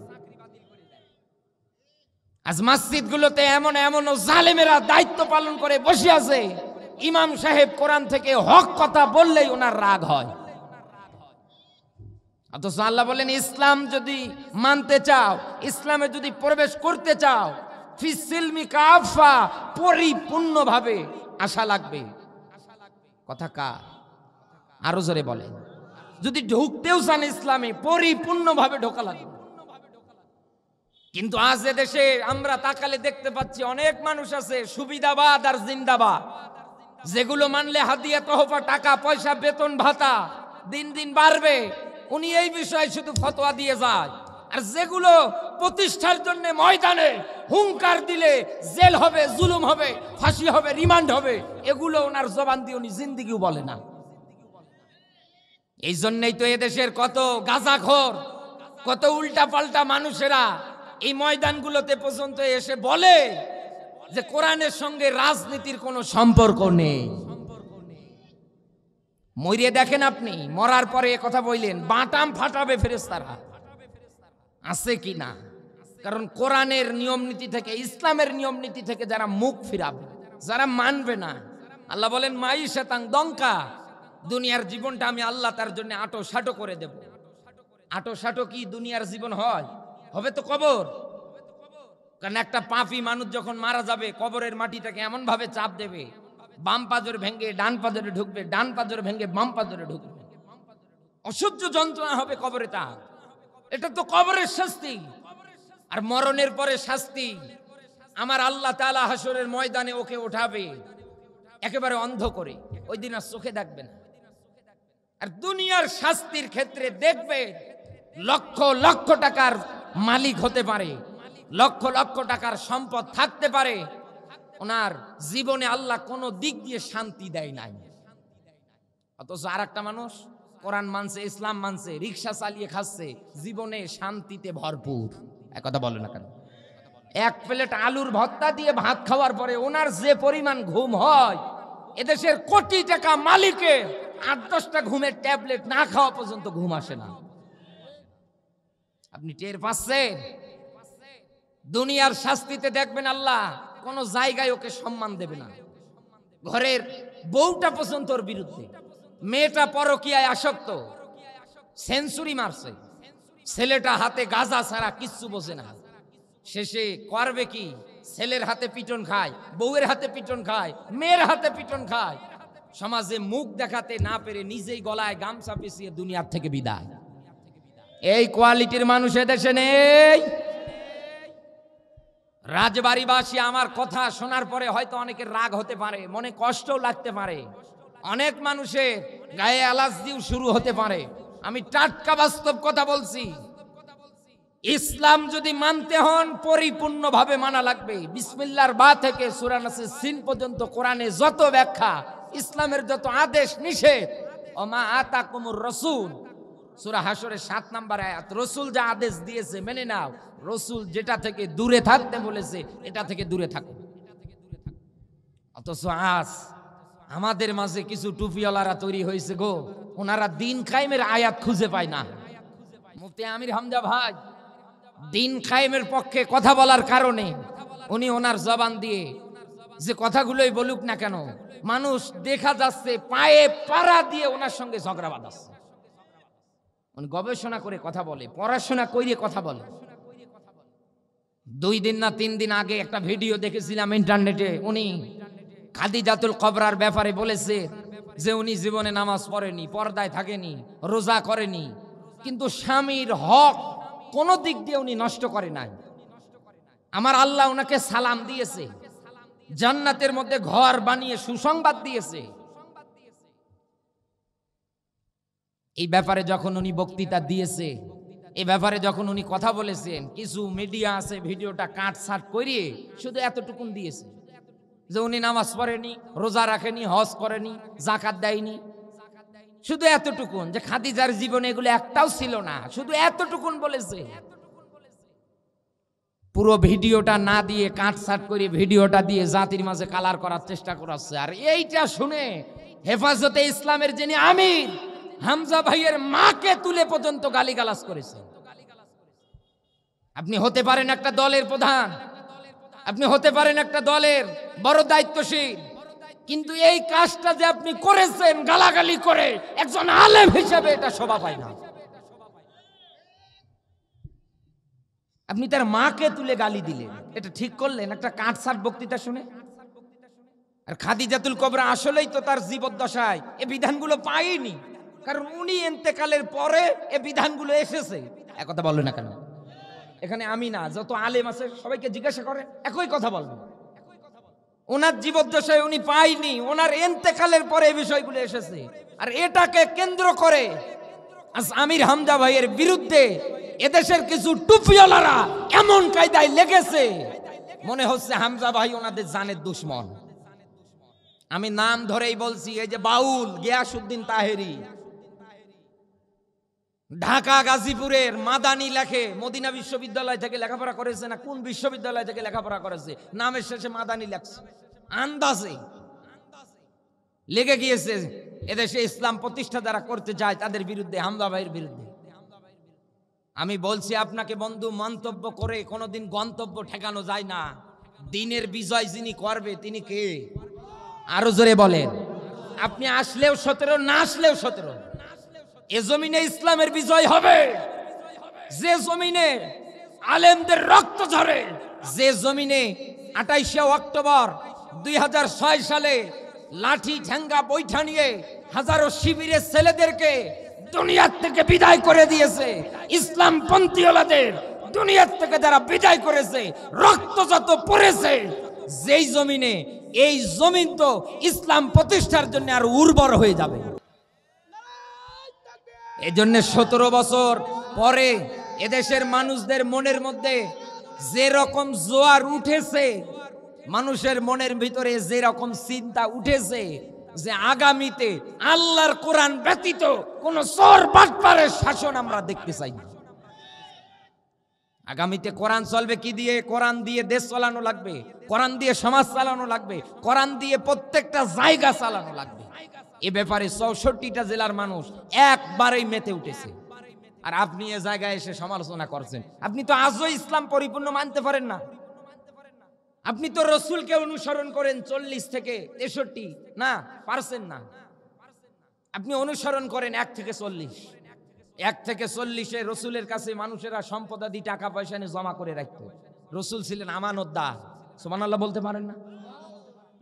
আজ মসজিদগুলোতে এমন এমন জালেমেরা দায়িত্ব পালন করে বসে আছে, ইমাম সাহেব কোরআন থেকে হক কথা বললেই ওনার রাগ হয়। অথচ আল্লাহ বলেন, ইসলাম যদি মানতে চাও, ইসলামে যদি প্রবেশ করতে চাও, ফিসিলমি কাফা, পরিপূর্ণভাবে আসা লাগবে। কথা কার? আরো জোরে বলেন। যদি ঢুকতেও চান ইসলামে, পরিপূর্ণভাবে ঢোকা লাগবে। কিন্তু আজ দেশে আমরা তাকালে দেখতে পাচ্ছি অনেক মানুষ আছে সুবিধাবাদ আর জিন্দাবাদ, যেগুলো মানলে হাদিয়া তহফা, টাকা পয়সা, বেতন ভাতা দিন দিন বাড়বে, উনি এই বিষয়ে শুধু ফতোয়া দিয়ে যায়। আর যেগুলো প্রতিষ্ঠার জন্য ময়দানে হুঙ্কার দিলে জেল হবে, জুলুম হবে, ফাঁসি হবে, রিমান্ড হবে, এগুলো ওনার জবান দিয়ে উনি জিন্দিগিও বলে না। এই জন্যই তো এদেশের কত গাঁজাখোর, কত উল্টা পাল্টা মানুষেরা এই ময়দানগুলোতে পর্যন্ত এসে বলে যে কোরআনের সঙ্গে রাজনীতির কোনো সম্পর্ক নেই। মরিয়ে দেখেন আপনি, মরার পরে এ কথা বললেন, বাটাম ফাটাবে ফেরেশতারা, আছে কি না? কারণ কোরআনের নিয়ম নীতি থেকে, ইসলামের নিয়ম নীতি থেকে যারা মুখ ফিরাবে, যারা মানবে না, আল্লাহ বলেন মাই শেতাং দঙ্কা, দুনিয়ার জীবনটা আমি আল্লাহ তার জন্য আটো সাটো করে দেব। আটো সাটো কি দুনিয়ার জীবন হয়? হবে তো কবর। কারণ একটা পাপী মানুষ যখন মারা যাবে, কবরের মাটিটাকে এমন ভাবে চাপ দেবে, বাম পাজর ভেঙে ডান পাজরে ঢুকবে, ডান পাজর ভেঙে বাম পাজরে ঢুকবে, অসহ্য যন্ত্রণা হবে কবরে তার। এটা তো কবরের শাস্তি। আর মরণের পরে শাস্তি, আমার আল্লাহ তাআলা হাসরের ময়দানে ওকে উঠাবে একেবারে অন্ধ করে, ওই দিন আর চোখে দেখবে না। আর দুনিয়ার শাস্তির ক্ষেত্রে দেখবে লক্ষ লক্ষ টাকার মালিক হতে পারে, লক্ষ লক্ষ টাকার সম্পদ থাকতে পারে, ওনার জীবনে আল্লাহ কোনো দিক দিয়ে শান্তি দেয় নাই। অথচ আর একটা মানুষ কোরআন মানছে, ইসলাম মানছে, রিক্সা চালিয়ে খাচ্ছে, জীবনে শান্তিতে ভরপুর। একথা বলে না কেন? এক প্লেট আলুর ভর্তা দিয়ে ভাত খাওয়ার পরে ওনার যে পরিমাণ ঘুম হয়, এদেশের কোটি টাকা মালিকের 8-10টা ঘুমের ট্যাবলেট না খাওয়া পর্যন্ত ঘুম আসে না। আপনি টের পাচ্ছেন? দুনিয়ার শাস্তিতে দেখবেন আল্লাহ কোন জায়গায় ওকে সম্মান দেবে না। ঘরের বউটা পর্যন্ত ওর বিরুদ্ধে, মেয়েটা পরকীয়ায় আসক্ত, সেঞ্চুরি মারছে, ছেলেটা হাতে গাঁজা ছাড়া কিচ্ছু বোঝে না। শেষে করবে কি? ছেলের হাতে পিটন খায়, বউয়ের হাতে পিটন খায়, মেয়ের হাতে পিটন খায়। সমাজে মুখ দেখাতে না পেরে নিজেই গলায় গামছা পেঁচিয়ে দুনিয়ার থেকে বিদায়। এই কোয়ালিটির মানুষ এদেশে নেই। রাজবাড়িবাসী আমার কথা শোনার পরে হয়তো অনেকের রাগ হতে পারে, মনে কষ্টও লাগতে পারে, অনেক মানুষের গায়ে অ্যালার্জিও শুরু হতে পারে। আমি টাটকা বাস্তব কথা বলছি। ইসলাম যদি মানতে হন, পরিপূর্ণভাবে মানা লাগবে। বিসমিল্লাহর বা থেকে সূরা নাসের সিন পর্যন্ত কোরআনে যত ব্যাখ্যা, ইসলামের যত আদেশ নিষেধ, ওমা আতাকুমুর রাসূল, সূরা হাশরের 7 নম্বর আয়াত, রসুল যা আদেশ দিয়েছে মেনে নাও, রসুল যেটা থেকে দূরে থাকতে বলেছে এটা থেকে দূরে থাকো। অথচ আজ আমাদের মাঝে কিছু টুপিওয়ালারা তৈরি হয়েছে গো, ওনারা দিন কায়েমের আয়াত খুঁজে পায় না। মুফতি আমির হামজা ভাই দিন কায়েমের পক্ষে কথা বলার কারণে উনি ওনার জবান দিয়ে যে কথাগুলোই বলুক না কেন, মানুষ দেখা যাচ্ছে পায়ে পাড়া দিয়ে ওনার সঙ্গে ঝগড়া বাঁধাচ্ছে। উনি গবেষণা করে কথা বলে, পড়াশোনা করে কথা বলে। 2 দিন না 3 দিন আগে একটা ভিডিও দেখেছিলাম ইন্টারনেটে, উনি খাদিজাতুল কুবরার ব্যাপারে বলেছে যে উনি জীবনে নামাজ পড়েনি, পর্দায় থাকেনি, রোজা করেনি, কিন্তু স্বামীর হক কোন দিক দিয়ে উনি নষ্ট করে নাই। আমার আল্লাহ ওনাকে সালাম দিয়েছে, জান্নাতের মধ্যে ঘর বানিয়ে সুসংবাদ দিয়েছে। এই ব্যাপারে যখন উনি বক্তৃতা দিয়েছে, এই ব্যাপারে যখন উনি কথা বলেছেন, কিছু মিডিয়া আছে ভিডিওটা কাটছাট করিয়ে শুধু এতটুকুন দিয়েছে যে উনি নামাজ পড়েনি, রোজা রাখেনি, হজ করেনি, যাকাত দেয়নি, শুধু এতটুকুন, যে খাদিজার জীবনে এগুলো একটাও ছিল না, শুধু এতটুকুন বলেছে। পুরো ভিডিওটা না দিয়ে কাটছাট করে ভিডিওটা দিয়ে জাতির মাঝে কালার করার চেষ্টা করাচ্ছে। আর এইটা শুনে হেফাজতে ইসলামের যিনি আমির, হামজা ভাইয়ের মাকে তুলে পর্যন্ত গালিগালাজ করেছে। আপনি হতে পারেন একটা দলের প্রধান, আপনি হতে পারেন একটা দলের বড় দায়িত্বশীল, কিন্তু এই কাজটা যে আপনি করেছেন গালাগালি করে একজন আলেম হিসেবে এটা শোভা পায় না। আপনি তার মাকে তুলে গালি দিলেন, এটা ঠিক করলেন একটা কাটছাট বক্তৃতা শুনে? আর খাদিজাতুল কুবরা আসলেই তো তার জীবদ্দশায় এই বিধানগুলো পায়নি, কারণ উনি ইন্তেকালের পরে এই বিধানগুলো এসেছে। একথা বললো না কেন? এখানে আমি না, যত আলেম আছে সবাইকে জিজ্ঞাসা করে একই কথা বলবো। ওনার জীবদ্দশায় উনি পায়নি, ওনার ইন্তেকালের পরে এই বিষয়গুলো এসেছে। আর এটাকে কেন্দ্র করে আজ আমির হামজা ভাইয়ের বিরুদ্ধে এদেশের কিছু টুপিওয়ালারা এমন কায়দায় লেগেছে, মনে হচ্ছে হামজা ভাই ওনাদের জানের দুশ্মন। আমি নাম ধরেই বলছি, এই যে বাউল গিয়াসউদ্দিন তাহেরি, ঢাকা গাজীপুরের মাদানি লেখে, মদিনা বিশ্ববিদ্যালয় থেকে লেখাপড়া করেছে না কোন বিশ্ববিদ্যালয় থেকে লেখাপড়া করেছে, নামের শেষে মাদানি লেখছে, আন্দাজে লেগে গিয়েছে এদেশে ইসলাম প্রতিষ্ঠা যারা করতে চায় তাদের বিরুদ্ধে, হামজা ভাইয়ের বিরুদ্ধে। আমি বলছি আপনাকে বন্ধু, মন্তব্য করে কোনোদিন গন্তব্য ঠেকানো যায় না। দিনের বিজয় যিনি করবে তিনি কে? আরো জোরে বলেন। আপনি আসলেও 17, না আসলেও 17, এ জমিনে ইসলামের বিজয় হবে। যে জমিনে আলেমদের রক্ত ঝরে, যে জমিনে 28শে অক্টোবর 2006 সালে লাঠি ঠ্যাঙ্গা বৈঠা নিয়ে হাজারো শিবিরের ছেলেদেরকে দুনিয়ার থেকে বিদায় করে দিয়েছে, ইসলাম পন্থীওয়ালাদের দুনিয়ার থেকে যারা বিদায় করেছে, রক্ত যত পড়েছে, যেই জমিনে, এই জমিন তো ইসলাম প্রতিষ্ঠার জন্য আর উর্বর হয়ে যাবে। এই জন্য 17 বছর পরে এদেশের মানুষদের মনের মধ্যে যে রকম জোয়ার উঠেছে, মানুষের মনের ভিতরে যে রকম চিন্তা উঠেছে যে আগামীতে আল্লাহর কোরআন ব্যতীত কোন চোর বাটপারের শাসন আমরা দেখতে চাই না। আগামীতে কোরআন চলবে কি দিয়ে? কোরআন দিয়ে দেশ চালানো লাগবে, কোরআন দিয়ে সমাজ চালানো লাগবে, কোরআন দিয়ে প্রত্যেকটা জায়গা চালানো লাগবে। এ ব্যাপারে 64টা জেলার মানুষ একবারেই মেতে উঠেছে। আর আপনি এ জায়গায় এসে সমালোচনা করছেন। আপনি তো আজও ইসলাম পরিপূর্ণ মানতে পারেন না। আপনি তো রসুলকে অনুসরণ করেন 40 থেকে 63, না পারছেন না। আপনি অনুসরণ করেন 1 থেকে 40। 1 থেকে 40-এ রসুলের কাছে মানুষেরা সম্পদাদি টাকা পয়সা নিয়ে জমা করে রাখত। রসুল ছিলেন আমানতদার। সুবহানাল্লাহ বলতে পারেন না?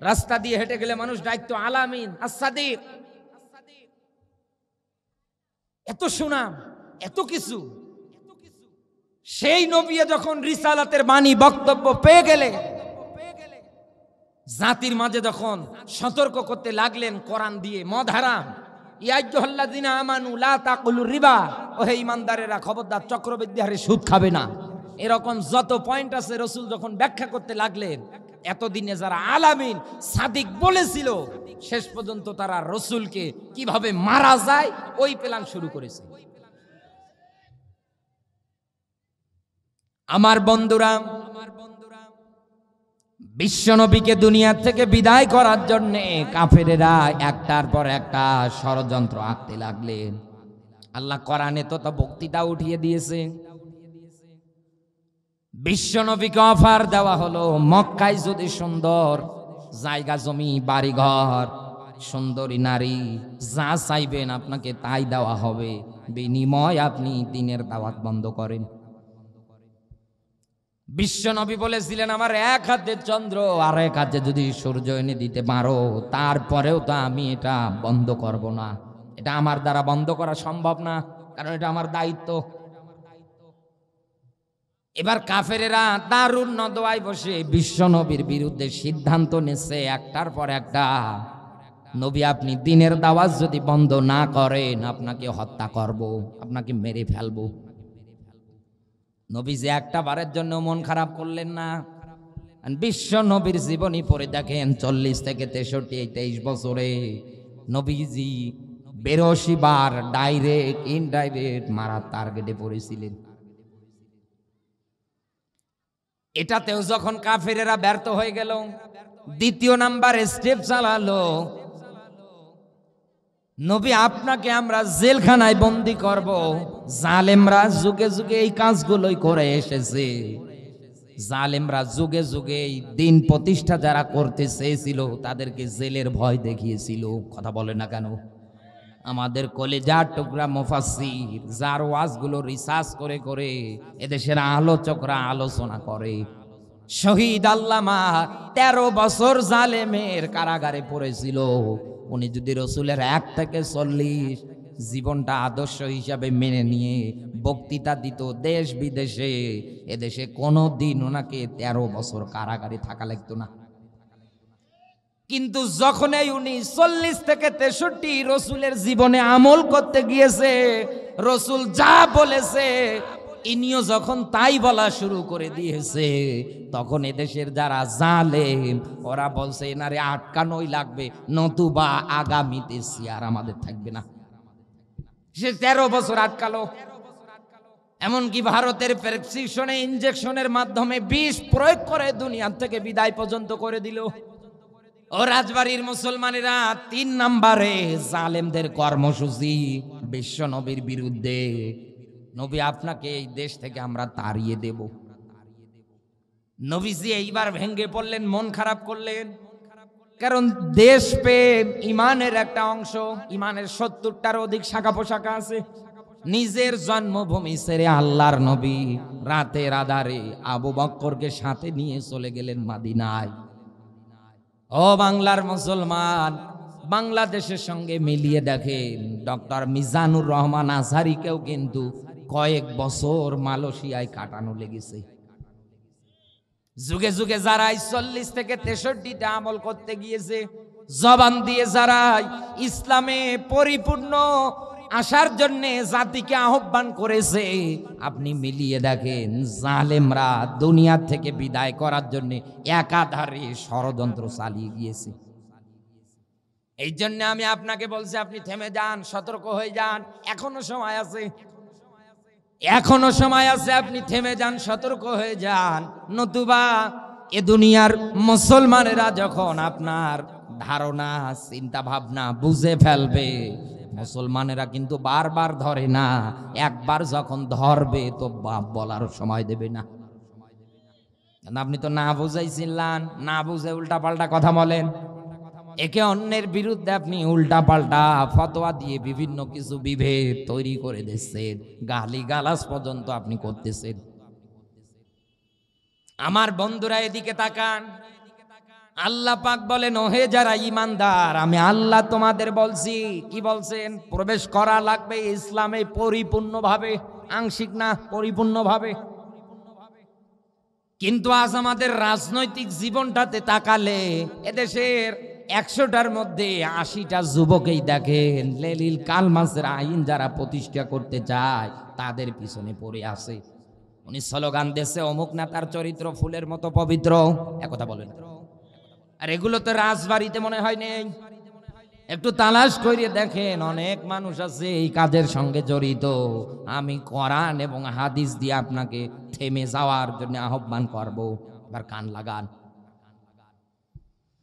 রাস্তা দিয়ে হেঁটে গেলে মানুষ ডাকতো আলামিন, আস-সাদিক। এত সুনাম, এত কিছু। সেই নবী যখন রিসালাতের বাণী বক্তব্য পেয়ে গেলে, জাতির মাঝে যখন সতর্ক করতে লাগলেন কোরআন দিয়ে, মদ হারাম, ইয়া আইয়ুহাল্লাযিনা আমানু লা তাকুলুর রিবা, ওহে ঈমানদারেরা খবরদার চক্রবৃদ্ধি হারে সুদ খাবে না। এরকম যত পয়েন্ট আছে রাসূল যখন ব্যাখ্যা করতে লাগলেন, এতদিনে যারা আলামিন সাদিক বলেছিল, শেষ পর্যন্ত তারা রাসূলকে কিভাবে মারা যায় ওই প্ল্যান শুরু করেছে। আমার বন্ধুরা, বিশ্বনবীকে দুনিয়া থেকে বিদায় করার জন্য কাফেরেরা একটার পর একটা ষড়যন্ত্র আঁকতে লাগলেন। আল্লাহ কোরআনে তো বক্তৃতা উঠিয়ে দিয়েছে। বিশ্বনবীকে অফার দেওয়া হলো, মক্কায় যদি সুন্দর জায়গা জমি বাড়িঘর সুন্দরী নারী যা চাইবেন আপনাকে তাই দেওয়া হবে, বিনিময় আপনি দিনের দাওয়াত বন্ধ করেন। বিশ্বনবী বলেছিলেন, আমার এক হাতে চন্দ্র আর এক হাতে যদি সূর্য এনে দিতে পারো, তারপরেও তো আমি এটা বন্ধ করব না। এটা আমার দ্বারা বন্ধ করা সম্ভব না, কারণ এটা আমার দায়িত্ব। এবার কাফেরেরা দারুন নদওয়ায় বসে বিশ্বনবীর বিরুদ্ধে সিদ্ধান্ত নিচ্ছে একটার পর একটা, নবী আপনি দিনের দাওয়াত যদি বন্ধ না করেন আপনাকে হত্যা করব, আপনাকে মেরে ফেলবো। নবী যে একটা বারের জন্য মন খারাপ করলেন না। বিশ্ব নবীর জীবনী পড়ে দেখেন, 40 থেকে 63 এই 23 বছরে নবীজি 82 বার ডাইরেক্ট ইনডাইরেক্ট মারা টার্গেটে পড়েছিলেন। এটাতেও যখন কাফেরেরা ব্যর্থ হয়ে গেল, দ্বিতীয় নাম্বার স্টেপ চালালো, নবী আপনাকে আমরা জেলখানায় বন্দী করব। জালেমরা যুগে যুগে এই কাজগুলোই করে এসেছে। জালেমরা যুগে যুগে এই দিন প্রতিষ্ঠা যারা করতে চেয়েছিল তাদেরকে জেলের ভয় দেখিয়েছিল। কথা বলে না কেন? আমাদের কলেজার টুকরা মুফাসসির যার ওয়াজগুলো রিসার্চ করে করে এদেশের আলোচকরা আলোচনা করে, শহীদ আল্লামা 13 বছর জালেমের কারাগারে পড়েছিল। উনি যদি রসুলের 1 থেকে 40 জীবনটা আদর্শ হিসাবে মেনে নিয়ে বক্তৃতা দিত দেশ বিদেশে, এদেশে কোনো দিন ওনাকে 13 বছর কারাগারে থাকা লাগতো না। কিন্তু যখনই উনি 40 থেকে 63 রসুলের জীবনে আমল করতে গিয়েছে, রসুল যা বলেছে ইনিও যখন তাই বলা শুরু করে দিয়েছে, তখন এদেশের যারা জালেম ওরা বলছে এনারে আটকানোই লাগবে, নতুবা আগামীতে সিয়ার আমাদের থাকবে না। সে 13 বছর আটকালো। এমনকি ভারতের প্রেসক্রিপশনে ইনজেকশনের মাধ্যমে বিষ প্রয়োগ করে দুনিয়া থেকে বিদায় পর্যন্ত করে দিল। ও রাজবাড়ির মুসলমানেরা 3 নম্বরে জালেমদের কর্মসূচি বিশ্ব নবীর বিরুদ্ধে। নবী আপনাকে এই দেশ থেকে আমরা তাড়িয়ে দেব। নবীজি এইবার ভেঙ্গে পড়লেন, মন খারাপ করলেন, কারণ দেশ প্রেম ইমানের একটা অংশ। ইমানের 70টার অধিক শাখা পোশাখা আছে। নিজের জন্মভূমি ছেড়ে আল্লাহর নবী রাতের আধারে আবু বকরকে সাথে নিয়ে চলে গেলেন মদিনায়। ও বাংলার মুসলমান, বাংলাদেশের সঙ্গে মিলিয়ে দেখেন ডক্টর মিজানুর রহমান আজহারিকেও কিন্তু কয়েক বছর মালয়েশিয়ায় কাটানো লেগেছে। যুগে যুগে যারা 40 থেকে 63টা আমল করতে গিয়েছে, জবান দিয়ে যারা ইসলামে পরিপূর্ণ আসার জন্য জাতিকে আহ্বান করেছে, আপনি মিলিয়ে দেখেন জালেমরা দুনিয়া থেকে বিদায় করার জন্য একাধারে ষড়যন্ত্র চালিয়ে গিয়েছে। এই জন্য আমি আপনাকে বলছি, আপনি থেমে যান, সতর্ক হয়ে যান, এখনো সময় আছে, এখনো সময় আছে। আপনি থেমে যান, সতর্ক হয়ে যান, নতুবা এ দুনিয়ার মুসলমানেরা যখন আপনার ধারণা চিন্তা ভাবনা বুঝে ফেলবে, মুসলমানেরা কিন্তু বারবার ধরে না, একবার যখন ধরবে তো বাপ বলার সময় দেবে না। আপনি তো না বুঝাইছিলেন, না বুঝে উল্টা পাল্টা কথা বলেন, একে অন্যের বিরুদ্ধে আপনি উল্টা পাল্টা ফতোয়া দিয়ে বিভিন্ন কিছু বিভেদ তৈরি করে দিচ্ছেন, গালি গালাজ পর্যন্ত আপনি করতেছেন। আমার বন্ধুরা এদিকে তাকান, আল্লাহ পাক বলেন, ওহে যারা ঈমানদার, আমি আল্লাহ তোমাদের বলছি। কি বলছেন? প্রবেশ করা লাগবে ইসলামে পরিপূর্ণভাবে, আংশিক না, পরিপূর্ণভাবে। কিন্তু আজ আমাদের রাজনৈতিক জীবনটাতে তাকালে এদেশের 100টার মধ্যে 80টা যুবকেই দেখেন লেলিল কালমাসের আইন যারা প্রতিষ্ঠা করতে চায় তাদের পিছনে পড়ে আছে। উনি স্লোগান দেশে অমুক নেতার চরিত্র ফুলের মতো পবিত্র, একথা বলেন। আর এগুলো তো রাজবাড়িতে মনে হয় নেই। একটু তালাশ করে দেখেন, অনেক মানুষ আছে এই কাজের সঙ্গে জড়িত। আমি কোরআন এবং হাদিস দিয়ে আপনাকে থেমে যাওয়ার জন্য আহ্বান করব, এবার কান লাগান।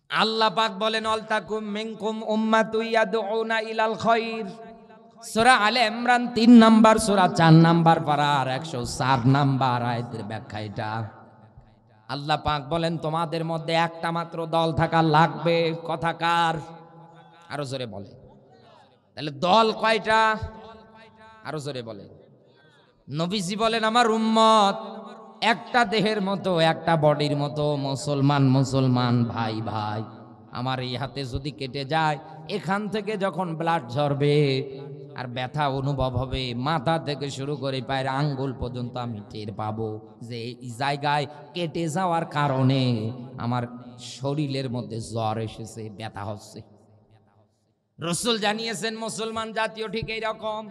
আল্লাহ পাক বলেন, অলতাকুম মিনকুম উম্মাতুন ইয়াদউনা ইলাল খায়র, সূরা আলে ইমরান 3 নাম্বার সূরা 4 নাম্বার পারার 104 নাম্বার আয়াতের ব্যাখ্যা এটা। আল্লাহ পাক বলেন, তোমাদের মধ্যে একটা মাত্র দল থাকা লাগবে। কথা কার? আরো জোরে বলে। তাহলে দল কয়টা? আরো জোরে বলে। নবীজি বলেন, আমার উম্মত একটা দেহের মতো, একটা বডির মতো, মুসলমান মুসলমান, ভাই ভাই। আমার এই হাতে যদি কেটে যায়, এখান থেকে যখন ব্লাড ঝরবে আর ব্যথা অনুভব হবে, মাথা থেকে শুরু করে পায়ের আঙ্গুল পর্যন্ত আমি টের পাবো যে এই জায়গায় কেটে যাওয়ার কারণে আমার শরীরের মধ্যে জ্বর এসেছে, ব্যথা হচ্ছে। রাসূল জানিয়েছেন মুসলমান জাতীয় ঠিক এই রকম,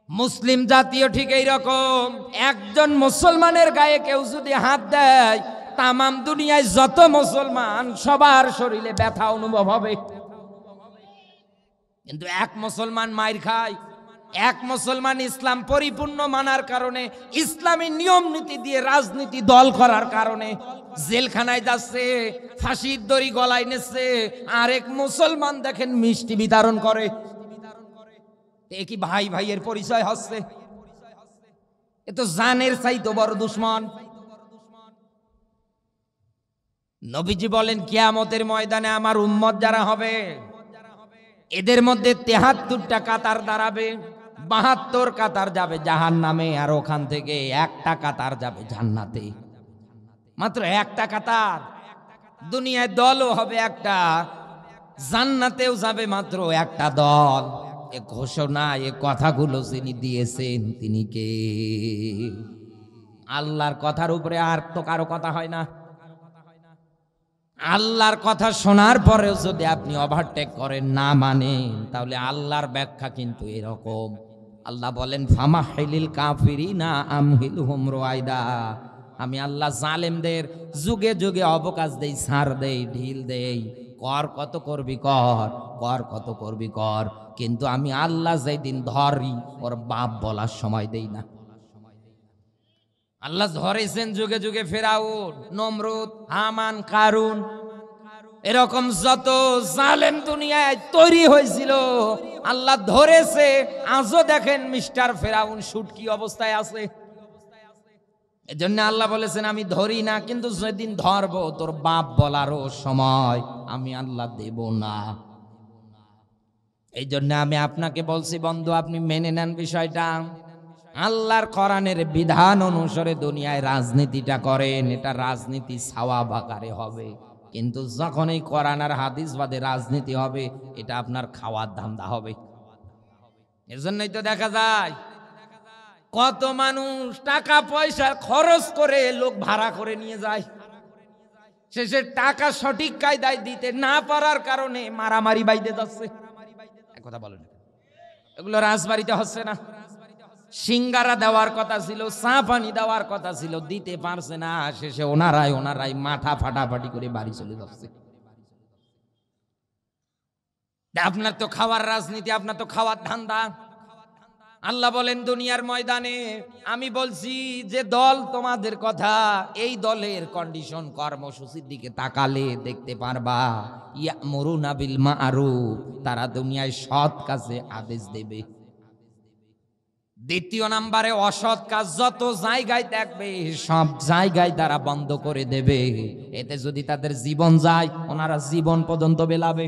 মুসলিম জাতীয় ঠিক এই রকম। একজন মুসলমানের গায়ে কেউ যদি হাত দেয়, তামাম দুনিয়ায় যত মুসলমান সবার শরীরে ব্যথা অনুভব হবে। কিন্তু এক মুসলমান মাইর খায়, এক মুসলমান ইসলাম পরিপূর্ণ মানার কারণে, ইসলামী নিয়ম নীতি দিয়ে রাজনীতি দল করার কারণে জেলখানায় যাচ্ছে, ফাঁসির দড়ি গলায় নিচ্ছে, আরেক মুসলমান দেখেন মিষ্টি বিতরণ করে। এ কি ভাই ভাইয়ের পরিচয় হচ্ছে? এ তো জানের চাইতে বড় দুশ্মন। নবীজি বলেন কিয়ামতের ময়দানে আমার উম্মত যারা হবে এদের মধ্যে 73টা কাতার দাঁড়াবে, 72 কাতার যাবে জাহান্নামে, আর ওখান থেকে একটা কাতার যাবে জান্নাতে। মাত্র একটা কাতার। দুনিয়ায় দলও হবে একটা, জান্নাতেও যাবে মাত্র একটা দল। এ ঘোষণা, এ কথাগুলো যিনি দিয়েছেন তিনি কে? আল্লাহর কথার উপরে আর তো কারো কথা হয় না। আল্লাহর কথা শোনার পরেও যদি আপনি ওভারটেক করেন, না মানেন, তাহলে আল্লাহর ব্যাখ্যা কিন্তু এরকম। আল্লাহ বলেন ফামাহিলিল কাফিরিনা আমহিলহুম রুয়াইদা। আমি আল্লাহ জালেমদের যুগে যুগে অবকাশ দেই, ছাড় দেই, ঢিল দেই। কর কত করবি কর, কর কত করবি কর, কিন্তু আমি আল্লাহ যেদিন ধরি ওর বাপ বলার সময় দেই না। আল্লাহ ধরেছেন যুগে যুগে ফেরাউন, নমরুদ, হামান, কারুন, এরকম যত জালেম দুনিয়ায় তৈরি হয়েছিল আল্লাহ ধরেছে। আজও দেখেন মিস্টার ফেরাউন শুটকি অবস্থায় আছে। এজন্য আল্লাহ বলেছেন আমি ধরি না, কিন্তু যেদিন ধরবো তোর বাপ বলারও সময় আমি আল্লাহ দেব না। এই জন্য আমি আপনাকে বলছি বন্ধু, আপনি মেনে নেন বিষয়টা। আল্লাহর কোরআনের বিধান অনুসারে দুনিয়ায় রাজনীতিটা করেন, এটা রাজনীতি সওয়াব আকারে হবে। কিন্তু যখন এই কোরআন আর হাদিস বাদে রাজনীতি হবে, এটা আপনার খাওয়ার ধান্দা হবে। এর জন্যই তো দেখা যায় কত মানুষ টাকা পয়সা খরচ করে লোক ভাড়া করে নিয়ে যায়, শেষে টাকা সঠিক কায়দায় দিতে না পারার কারণে মারামারি বাইতে যাচ্ছে। এক কথা বলেন, এগুলো রাজবাড়িতে হচ্ছে না? সিঙ্গারা দেওয়ার কথা ছিল, চা পানি দেওয়ার কথা ছিল, দিতে পারছে না, শেষে ওনারাই মাথা ফাটাফাটি করে বাড়ি চলে যাচ্ছে। আপনার তো খাওয়ার রাজনীতি, আপনার তো খাওয়ার ধান্দা। আল্লাহ বলেন দুনিয়ার ময়দানে আমি বলছি যে দল তোমাদের কথা, এই দলের কন্ডিশন কর্মসূচির দিকে তাকালে দেখতে পারবা ইয়ামুরুনা বিল মা'রুফ, তারা দুনিয়ায় সৎ কাজে আদেশ দেবে। দ্বিতীয় নম্বরে অসৎ কাজ যত জায়গায় দেখবে সব জায়গায় তারা বন্ধ করে দেবে। এতে যদি তাদের জীবন যায়, ওনারা জীবন পর্যন্ত বেলাবে।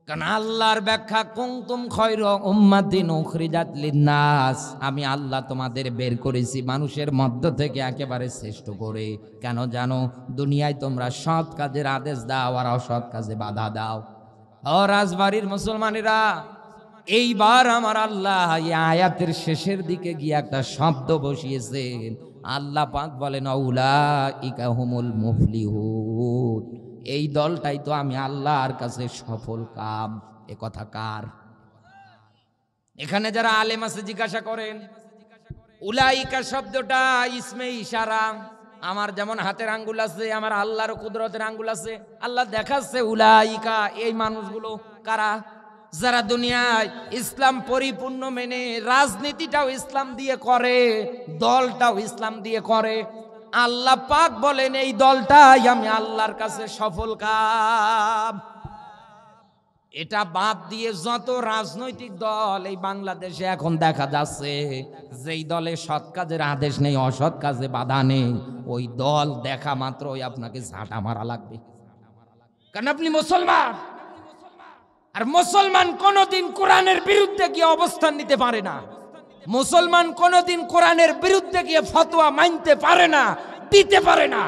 কারণ আল্লাহর ব্যাখ্যা কুনতুম খায়রা উম্মাতিন উখরিজাত লিন্নাস, আমি আল্লাহ তোমাদের বের করেছি মানুষের মধ্য থেকে একেবারে শ্রেষ্ঠ করে। কেন জানো? দুনিয়ায় তোমরা সৎ কাজের আদেশ দাও আর অসৎ কাজে বাধা দাও। ও রাজবাড়ির মুসলমানেরা, এইবার আমার আল্লাহ এই আয়াতের শেষের দিকে গিয়ে একটা শব্দ বসিয়েছেন। আল্লাহ পাক বলেন উলাইকা হুমুল মুফলিহুন, এই দলটাই তো আমি আল্লাহর কাছে সফল কাম। এ কথা কার? এখানে যারা আলেম আছে জিজ্ঞাসা করেন, উলাইকা শব্দটা ইসমে ইশারা। আমার যেমন হাতের আঙ্গুল আছে, আমার আল্লাহর কুদরতের আঙ্গুল আছে। আল্লাহ দেখাচ্ছে উলাইকা, এই মানুষগুলো কারা? যারা দুনিয়ায় ইসলাম পরিপূর্ণ মেনে রাজনীতিটাও ইসলাম দিয়ে করে, দলটাও ইসলাম দিয়ে করে। আল্লাহ পাক বলেন এই দলটাই আমি আল্লাহর কাছে সফল কাম। এটা বাদ দিয়ে যত রাজনৈতিক দল এই বাংলাদেশে এখন দেখা যাচ্ছে, যেই দলে সৎ কাজের আদেশ নেই, অসৎ কাজে বাধা নেই, ওই দল দেখা মাত্রই আপনাকে ঝাঁটা মারা লাগবে। কারণ আপনি মুসলমান, আর মুসলমান কোনোদিন কোরআনের বিরুদ্ধে গিয়ে অবস্থান নিতে পারে না। মুসলমান কোনোদিন কোরআনের বিরুদ্ধে গিয়ে ফতোয়া মানতে পারে না, দিতে পারে না।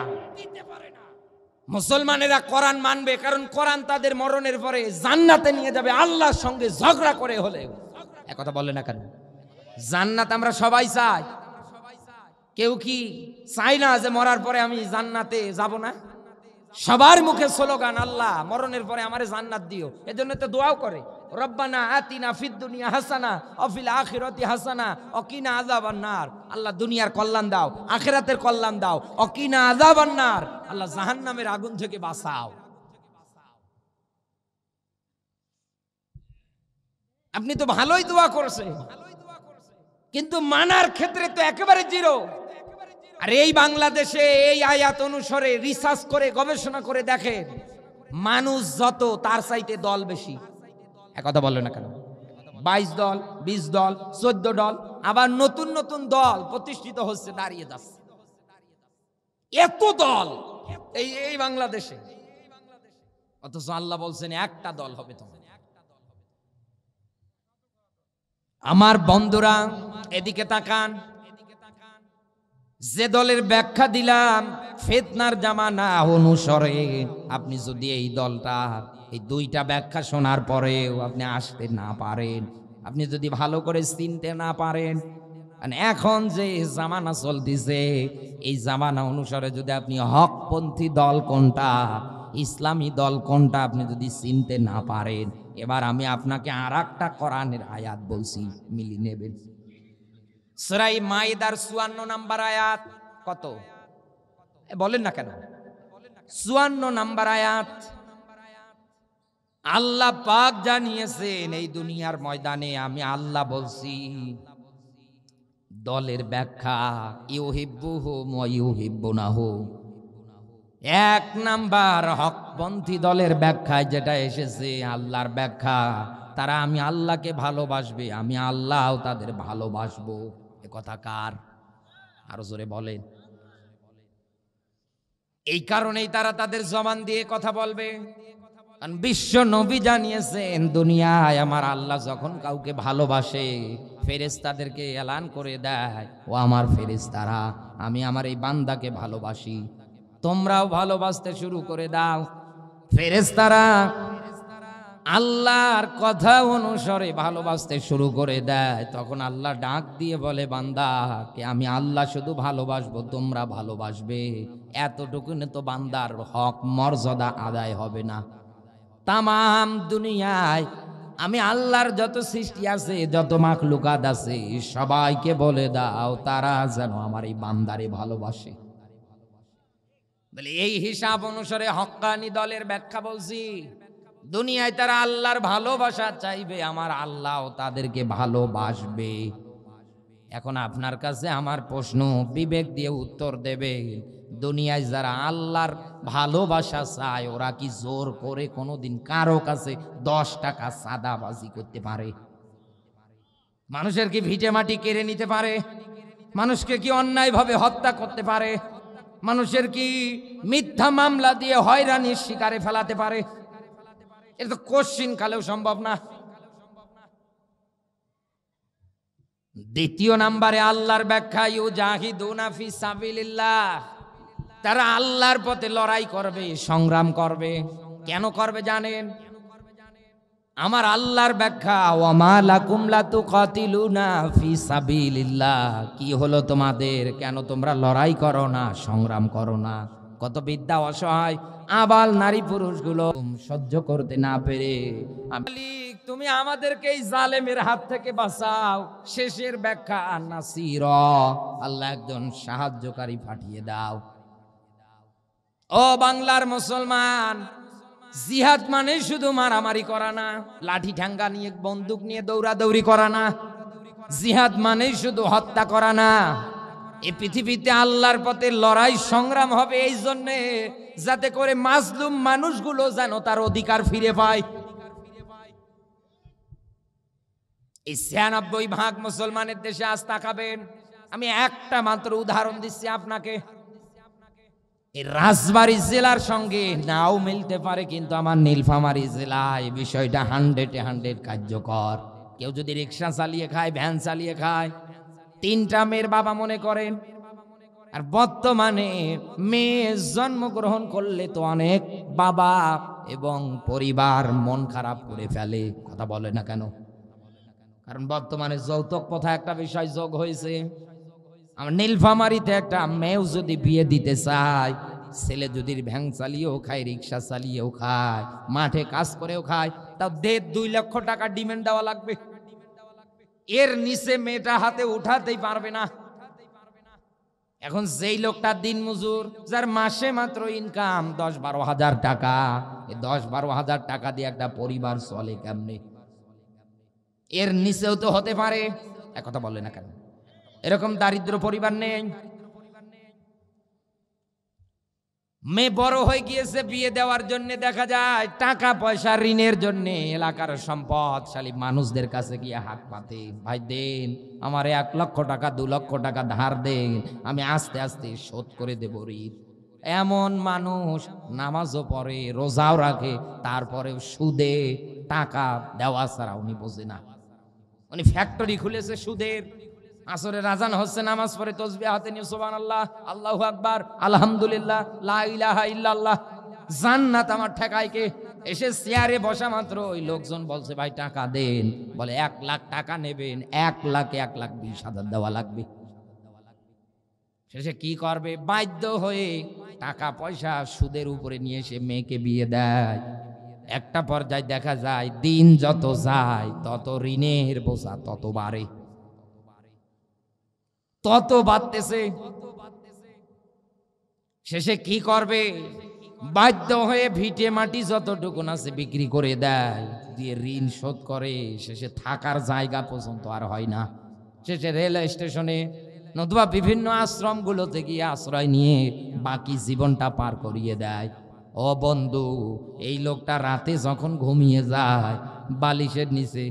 মুসলমানেরা কোরআন মানবে, কারণ কোরআন তাদের মরণের পরে জান্নাতে নিয়ে যাবে আল্লাহর সঙ্গে ঝগড়া করে হলে। একথা বলে না কেন? জান্নাত আমরা সবাই চাই। কেউ কি চাই না যে মরার পরে আমি জান্নাতে যাব না? সবার মুখে স্লোগান আল্লাহ মরণের পরে আমারে জান্নাত দিও। এজন্য তো দোয়াও করে, রব্বানা আতিনা ফিদ দুনিয়া হাসানা ওয়া ফিল আখিরাতি হাসানা ওয়া কিনা আযাবান নার। আল্লাহ দুনিয়ার কল্যাণ দাও, আখিরাতের কল্যাণ দাও, ওয়া কিনা আযাবান নার, আল্লাহ জাহান্নামের আগুন থেকে বাঁচাও। আপনি তো ভালোই দোয়া করছেন, কিন্তু মানার ক্ষেত্রে তো একেবারে জিরো। আর এই বাংলাদেশে এই আয়াত অনুসারে রিসার্চ করে গবেষণা করে দেখেন, মানুষ যত তার চাইতে দল বেশি। একথা বললো না কেন? 22 দল, 20 দল, 14 দল, আবার নতুন নতুন দল প্রতিষ্ঠিত হচ্ছে, দাঁড়িয়ে যাচ্ছে। এত দল, এই এই বাংলাদেশে, অথচ আল্লাহ বলছেন একটা দল হবে তোমার। আমার বন্ধুরা এদিকে তাকান, যে দলের ব্যাখ্যা দিলাম ফিতনার জামানা অনুসরে, আপনি যদি এই দলটা এই দুইটা ব্যাখ্যা শোনার পরেও আপনি আসতে না পারেন, আপনি যদি ভালো করে চিনতে না পারেন, এখন যে জামানা চলতেছে এই জামানা অনুসারে যদি আপনি হকপন্থী দল কোনটা, ইসলামী দল কোনটা আপনি যদি চিনতে না পারেন, এবার আমি আপনাকে আর একটা কোরআনের আয়াত বলছি, মিলিয়ে নেবেন। সূরা মাইদার 54 নাম্বার আয়াত। কত বলেন না কেন? 54 নাম্বার আয়াত। আল্লাহ পাক জানিয়েছেন এই দুনিয়ার ময়দানে আমি আল্লাহ বলছি দলের ব্যাখ্যা ইউহিব্বুহুম ওয়া ইউহিব্বুনাহু। এক নাম্বার হকপন্থী দলের ব্যাখ্যায় যেটা এসেছে আল্লাহর ব্যাখ্যা, তারা আমি আল্লাহকে ভালোবাসবে, আমি আল্লাহও তাদের ভালোবাসবো। এ কথা কার? আরো জোরে বলেন। এই কারণেই তারা তাদের জবান দিয়ে কথা বলবে। কারণ বিশ্ব নবী জানিয়েছেন দুনিয়ায় আমার আল্লাহ যখন কাউকে ভালোবাসে ফেরেশতাদেরকে এলান করে দেয়, ও আমার ফেরেশতারা আমি আমার এই বান্দাকে ভালোবাসি, তোমরাও ভালোবাসতে শুরু করে দাও। ফেরেশতারা আল্লাহর কথা অনুসারে ভালোবাসতে শুরু করে দেয়, তখন আল্লাহ ডাক দিয়ে বলে বান্দাকে আমি আল্লাহ শুধু ভালোবাসবো, তোমরা ভালোবাসবে। এতটুকুনে তো বান্দার হক মর্যাদা আদায় হবে না? তামাম দুনিয়ায় আমি আল্লাহর যত সৃষ্টি আছে, যত মাখলুকাত আছে, সবাইকে বলে দাও তারা যেন আমার এই বান্দারে ভালোবাসে। বলে এই হিসাব অনুসারে হক্কানি দলের ব্যাখ্যা বলছি, দুনিয়ায় তারা আল্লাহর ভালোবাসা চাইবে, আমার আল্লাহও তাদেরকে ভালোবাসবে। এখন আপনার কাছে আমার প্রশ্ন, বিবেক দিয়ে উত্তর দেবে, দুনিয়ায় যারা আল্লাহর ভালোবাসা চায় ওরা কি জোর করে কোনোদিন কারো কাছে 10 টাকা সাদাবাজি করতে পারে? মানুষের কি ভিটে মাটি কেড়ে নিতে পারে? মানুষকে কি অন্যায়ভাবে হত্যা করতে পারে? মানুষের কি মিথ্যা মামলা দিয়ে হয়রানির শিকারে ফেলাতে পারে? এটা তো কোশ্চিন কালেও সম্ভব না। দ্বিতীয় নাম্বারে আল্লাহর ব্যাখ্যা ইউজাহিদুনা ফি সাবিলিল্লাহ, তারা আল্লাহর পথে লড়াই করবে, সংগ্রাম করবে। কেন করবে জানেন? আমার আল্লাহর ব্যাখ্যা ওয়ামা লাকুম লা তুকাতিলুনা ফি সাবিলিল্লাহ, কি হলো তোমাদের, কেন তোমরা লড়াই করো না, সংগ্রাম করো না? কত বিদ্যা অসহায় আবাল নারী পুরুষগুলো সহ্য করতে না পেরে তুমি আমাদেরকে এই জালেমের হাত থেকে বাঁচাও। শেষের ব্যাখ্যা নাসির, আল্লাহ একজন সাহায্যকারী পাঠিয়ে দাও। ও বাংলার মুসলমান, জিহাদ মানে শুধু মারামারি করা না, লাঠি ঠ্যাঙ্গা নিয়ে বন্দুক নিয়ে দৌড়াদৌড়ি করা না। জিহাদ মানে শুধু হত্যা করা না। এই পৃথিবীতে আল্লাহর পথে লড়াই সংগ্রাম হবে এই জন্যে যাতে করে মাজলুম মানুষগুলো যেন তার অধিকার ফিরে পায়। এই 96% মুসলমানের দেশে আজ তাকাবেন, আমি একটা মাত্র উদাহরণ দিচ্ছি আপনাকে। এই রাজবাড়ী জেলার সঙ্গে নাও মিলতে পারে, কিন্তু আমার নীলফামারী জেলায় বিষয়টা 100% কার্যকর। কেউ যদি রিক্সা চালিয়ে খায়, ভ্যান চালিয়ে খায়, 3টা মেয়ের বাবা মনে করেন, আর বর্তমানে মেয়ে জন্মগ্রহণ করলে তো অনেক বাবা এবং পরিবার মন খারাপ করে ফেলে। কথা বলে না কেন? কারণ বর্তমানে যৌতুক প্রথা একটা বিষয় যোগ হয়েছে। আমার নীলফামারীতে একটা মেয়েও যদি বিয়ে দিতে চায়, ছেলে যদি ভ্যান চালিয়েও খায়, রিক্সা চালিয়েও খায়, মাঠে কাজ করেও খায়, তাও 2 লক্ষ টাকা ডিমান্ড দেওয়া লাগবে। এর নিচে মেয়েটা হাতে উঠাতেই পারবে না। এখন যেই লোকটা দিন মজুর, যার মাসে মাত্র ইনকাম 10-12 হাজার টাকা, এই 10-12 হাজার টাকা দিয়ে একটা পরিবার চলে কেমনে? এর নিচেও তো হতে পারে। একথা বলে না কেন? এরকম দারিদ্র পরিবার নেই। মেয়ে বড় হয়ে গিয়েছে, বিয়ে দেওয়ার জন্য দেখা যায় টাকা পয়সা ঋণের জন্য এলাকার সম্পদশালী মানুষদের কাছে গিয়ে হাত পাতে, ভাই দেন আমারে 1 লক্ষ টাকা 2 লক্ষ টাকা ধার দেন, আমি আস্তে আস্তে শোধ করে দেব ঋণ। এমন মানুষ নামাজও পড়ে, রোজাও রাখে, তারপরেও সুদে টাকা দেওয়া ছাড়া উনি বোঝে না। উনি ফ্যাক্টরি খুলেছে সুদের। আসরের আজান হচ্ছে, নামাজ পড়ে, তাসবিহ হাতে নিয়ে সুবহানাল্লাহ, আল্লাহু আকবার, আলহামদুলিল্লাহ, লা ইলাহা ইল্লাল্লাহ, জান্নাত আমার ঠেকায় কে? এসে চেয়ারে বসা মাত্র ওই লোকজন বলছে ভাই টাকা দেন, বলে 1 লাখ টাকা নেবেন, 1,20,000 দেওয়া লাগবে। শেষে কি করবে? বাধ্য হয়ে টাকা পয়সা সুদের উপরে নিয়ে এসে মেয়েকে বিয়ে দেয়। একটা পর্যায়ে দেখা যায় দিন যত যায় তত ঋণের বোঝা তত বাড়ে, তত বাড়তেছে। শেষে কি করবে? বাধ্য হয়ে ভিটে মাটি যতটুকুন আছে বিক্রি করে দেয়, দিয়ে ঋণ শোধ করে। শেষে থাকার জায়গা পর্যন্ত আর হয় না। শেষে রেল স্টেশনে নতুবা বিভিন্ন আশ্রমগুলোতে গিয়ে আশ্রয় নিয়ে বাকি জীবনটা পার করিয়ে দেয়। ও বন্ধু, এই লোকটা রাতে যখন ঘুমিয়ে যায় বালিশের নিচে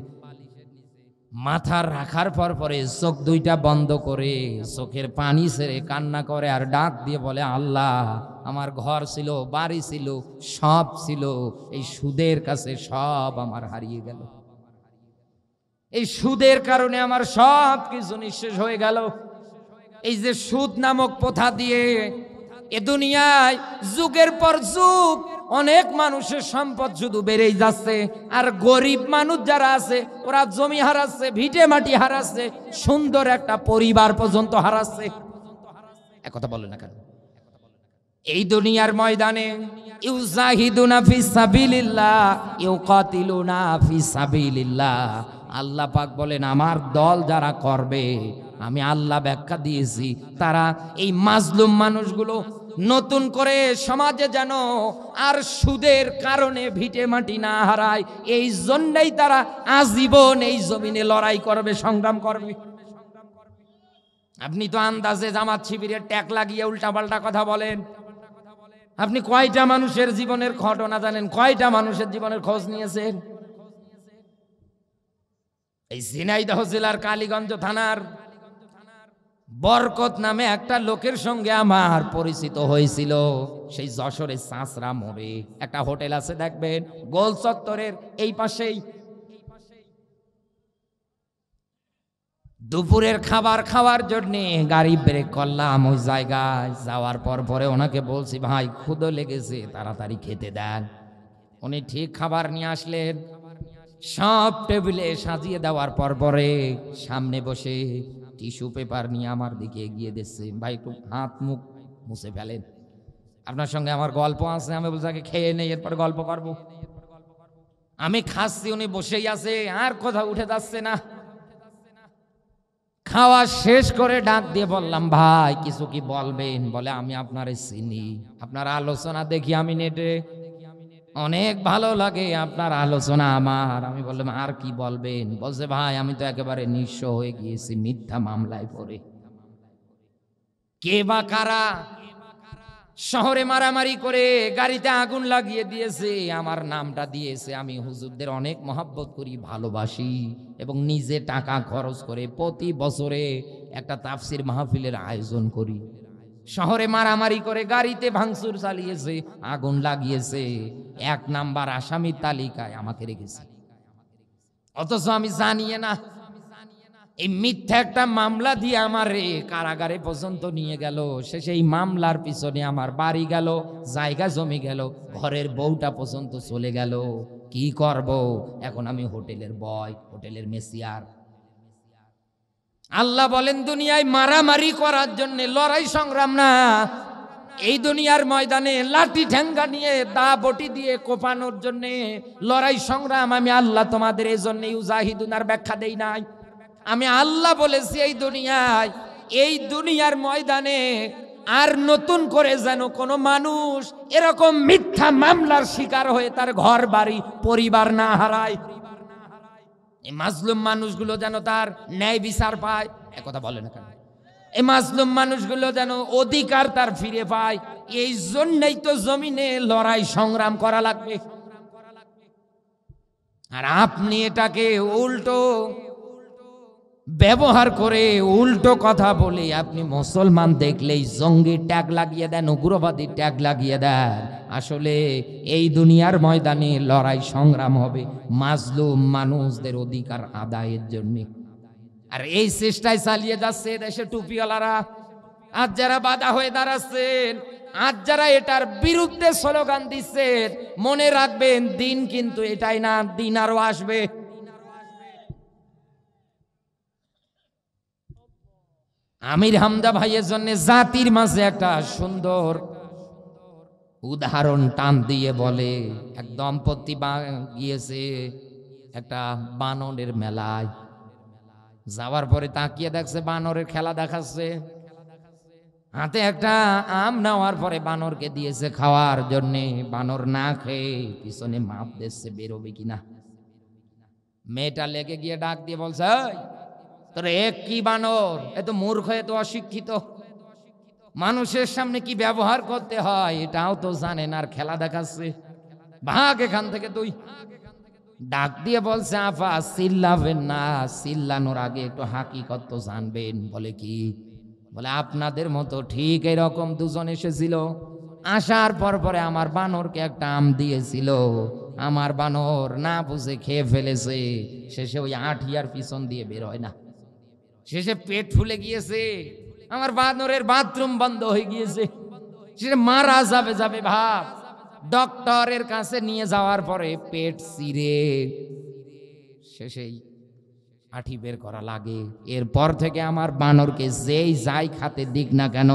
মাথা রাখার পরে চোখ দুইটা বন্ধ করে চোখের পানি ছেড়ে কান্না করে আর ডাক দিয়ে বলে, আল্লাহ, আমার ঘর ছিল, বাড়ি ছিল, সব ছিল, এই সুদের কাছে সব আমার হারিয়ে গেল। এই সুদের কারণে আমার সব কিছু নিঃশেষ হয়ে গেল। এই যে সুদ নামক প্রথা দিয়ে এ দুনিয়ায় যুগের পর যুগ অনেক মানুষের সম্পদ শুধু বেড়েই যাচ্ছে, আর গরিব মানুষ যারা আছে ওরা জমি হারাচ্ছে, ভিটে মাটি হারাচ্ছে, সুন্দর একটা পরিবার পর্যন্ত হারাচ্ছে। একথা বলে না কেন? এই দুনিয়ার ময়দানে ইউজাহিদুনা ফিস সাবিলিল্লাহ ইউকাতিলুনা ফিস সাবিলিল্লাহ। আল্লাহ পাক বলেন, আমার দল যারা করবে, আমি আল্লাহ ব্যাখ্যা দিয়েছি, তারা এই মাজলুম মানুষগুলো নতুন করে সমাজে যেন আর সুদের কারণে ভিটে মাটি না হারায়, এই জন্যই তারা আজীবন এই জমিনে লড়াই করবে, সংগ্রাম করবে। আপনি তো আন্দাজে জামাত শিবিরের ট্যাগ লাগিয়ে উল্টাপাল্টা কথা বলেন। আপনি কয়টা মানুষের জীবনের ঘটনা জানেন? কয়টা মানুষের জীবনের খোঁজ নিয়েছেন? এই ঝিনাইদহ জেলার কালীগঞ্জ থানার বরকত নামে একটা লোকের সঙ্গে আমার পরিচিত হয়েছিল। সেই যশোরের চাঁচরা মোড়ে একটা হোটেল আছে, দেখবেন গোল চত্বরের এই পাশেই। দুপুরের খাবার খাওয়ার জন্য গাড়ি ব্রেক করলাম ওই জায়গায়। যাওয়ার পরে ওনাকে বলছি, ভাই ক্ষুধা লেগেছে, তাড়াতাড়ি খেতে দেন। উনি ঠিক খাবার নিয়ে আসলেন, সব টেবিলে সাজিয়ে দেওয়ার পরে সামনে বসে টিস্যু পেপার নিয়ে আমার দিকে এগিয়ে দিচ্ছে, ভাই একটু হাত মুখ মুছে ফেলেন, আপনার সঙ্গে আমার গল্প আছে। আমি বলছি আগে খেয়ে নেই, এরপর গল্প করবো। আমি খাচ্ছি, উনি বসেই আছে, আর কথা উঠে যাচ্ছে না। খাওয়া শেষ করে ডাক দিয়ে বললাম, ভাই কিছু কি বলবেন? বলে, আমি আপনার চিনি, আপনার আলোচনা দেখি আমি নেটে, অনেক ভালো লাগে আপনার আলোচনা আমার। আমি বললাম, আর কি বলবেন? বলছে, ভাই আমি তো একেবারে নিঃস্ব হয়ে গিয়েছি মিথ্যা মামলায় পড়ে। কে বা কারা শহরে মারামারি করে গাড়িতে আগুন লাগিয়ে দিয়েছে, আমার নামটা দিয়েছে। আমি হুজুরদের অনেক মহব্বত করি, ভালোবাসি, এবং নিজে টাকা খরচ করে প্রতি বছরে একটা তাফসির মাহফিলের আয়োজন করি। শহরে মারামারি করে গাড়িতে ভাঙচুর চালিয়েছে, আগুন লাগিয়েছে, 1 নাম্বার আসামির তালিকায় আমাকে রেখেছে। অথচ আমি জানিয়ে না, এই মিথ্যা একটা মামলা দিয়ে আমার কারাগারে পর্যন্ত নিয়ে গেল। শেষে এই মামলার পিছনে আমার বাড়ি গেল, জায়গা জমি গেল, ঘরের বউটা পর্যন্ত চলে গেল। কি করব এখন? আমি হোটেলের বয়, হোটেলের মেসিয়ার। আল্লাহ বলেন, দুনিয়ায় মারামারি করার জন্য লড়াই সংগ্রাম না, এই দুনিয়ার ময়দানে লাঠি ঠ্যাঙ্গা নিয়ে দা বটি দিয়ে কোপানোর জন্য লড়াই সংগ্রাম আমি আল্লাহ তোমাদের এই জন্য ইউজাহিদুনার ব্যাখ্যা দেই নাই। আমি আল্লাহ বলেছি, এই দুনিয়ার ময়দানে আর নতুন করে যেন কোনো মানুষ এরকম মিথ্যা মামলার শিকার হয়ে তার ঘর বাড়ি পরিবার না হারায়। এই মাজলুম মানুষগুলো যেন তার ন্যায় বিচার পায়। একথা বলে না কেন? এই মাজলুম মানুষগুলো যেন অধিকার তার ফিরে পায়, এই জন্যই তো জমিনে লড়াই সংগ্রাম করা লাগবে। আর আপনি এটাকে উল্টো ব্যবহার করে উল্টো কথা বলে আপনি মুসলমান দেখলেই জঙ্গি ট্যাগ লাগিয়ে দেন, উগ্রবাদী ট্যাগ লাগিয়ে দেন। আসলে এই দুনিয়ার ময়দানে লড়াই সংগ্রাম হবে মাজলুম মানুষদের অধিকার আদায়ের জন্য। আর এই চেষ্টায় চালিয়ে যাচ্ছে দেশে টুপিওয়ালারা। আজ যারা বাধা হয়ে দাঁড়াচ্ছেন, আজ যারা এটার বিরুদ্ধে স্লোগান দিচ্ছেন, মনে রাখবেন দিন কিন্তু এটাই না, দিন আরো আসবে। আমির হামজা ভাইয়ের জন্য জাতির মাঝে একটা সুন্দর উদাহরণ টান দিয়ে বলে, এক দম্পতি গিয়েছে একটা বানরের মেলায়। যাওয়ার পরে তাকিয়ে দেখছে বানরের খেলা দেখাচ্ছে, হাতে একটা আম নেওয়ার পরে বানরকে দিয়েছে খাওয়ার জন্যে। বানর না খেয়ে পিছনে মাপ দিচ্ছে বেরোবে কিনা। মেয়েটা লেগে গিয়ে ডাক দিয়ে বলছে, তোর এক কি বানর, এ তো মূর্খ, এ তো অশিক্ষিত, মানুষের সামনে কি ব্যবহার করতে হয় এটাও তো জানে না, আর খেলা দেখাচ্ছে, ভাগ এখান থেকে তুই। ডাক দিয়ে বলছে, আফা চিল্লাবেন না, চিল্লানোর আগে একটু হাকিকত তো জানবেন। বলে কি? বলে আপনাদের মতো ঠিক এরকম দুজন এসেছিল, আসার পর পরে আমার বানরকে একটা আম দিয়েছিল, আমার বানর না বুঝে খেয়ে ফেলেছে, শেষে ওই আঠিয়ার পিছন দিয়ে বের হয় না, শেষে পেট ফুলে গিয়েছে, আমার বানরের বাথরুম বন্ধ হয়ে গিয়েছে, সে মারা যাবে যাবে ভাব। ডক্টরের কাছে নিয়ে যাওয়ার পরে পেট চিরে শেষেই আঠি বের করা লাগে। এরপর থেকে আমার বানরকে যেই যাই খাতে দিক না কেন,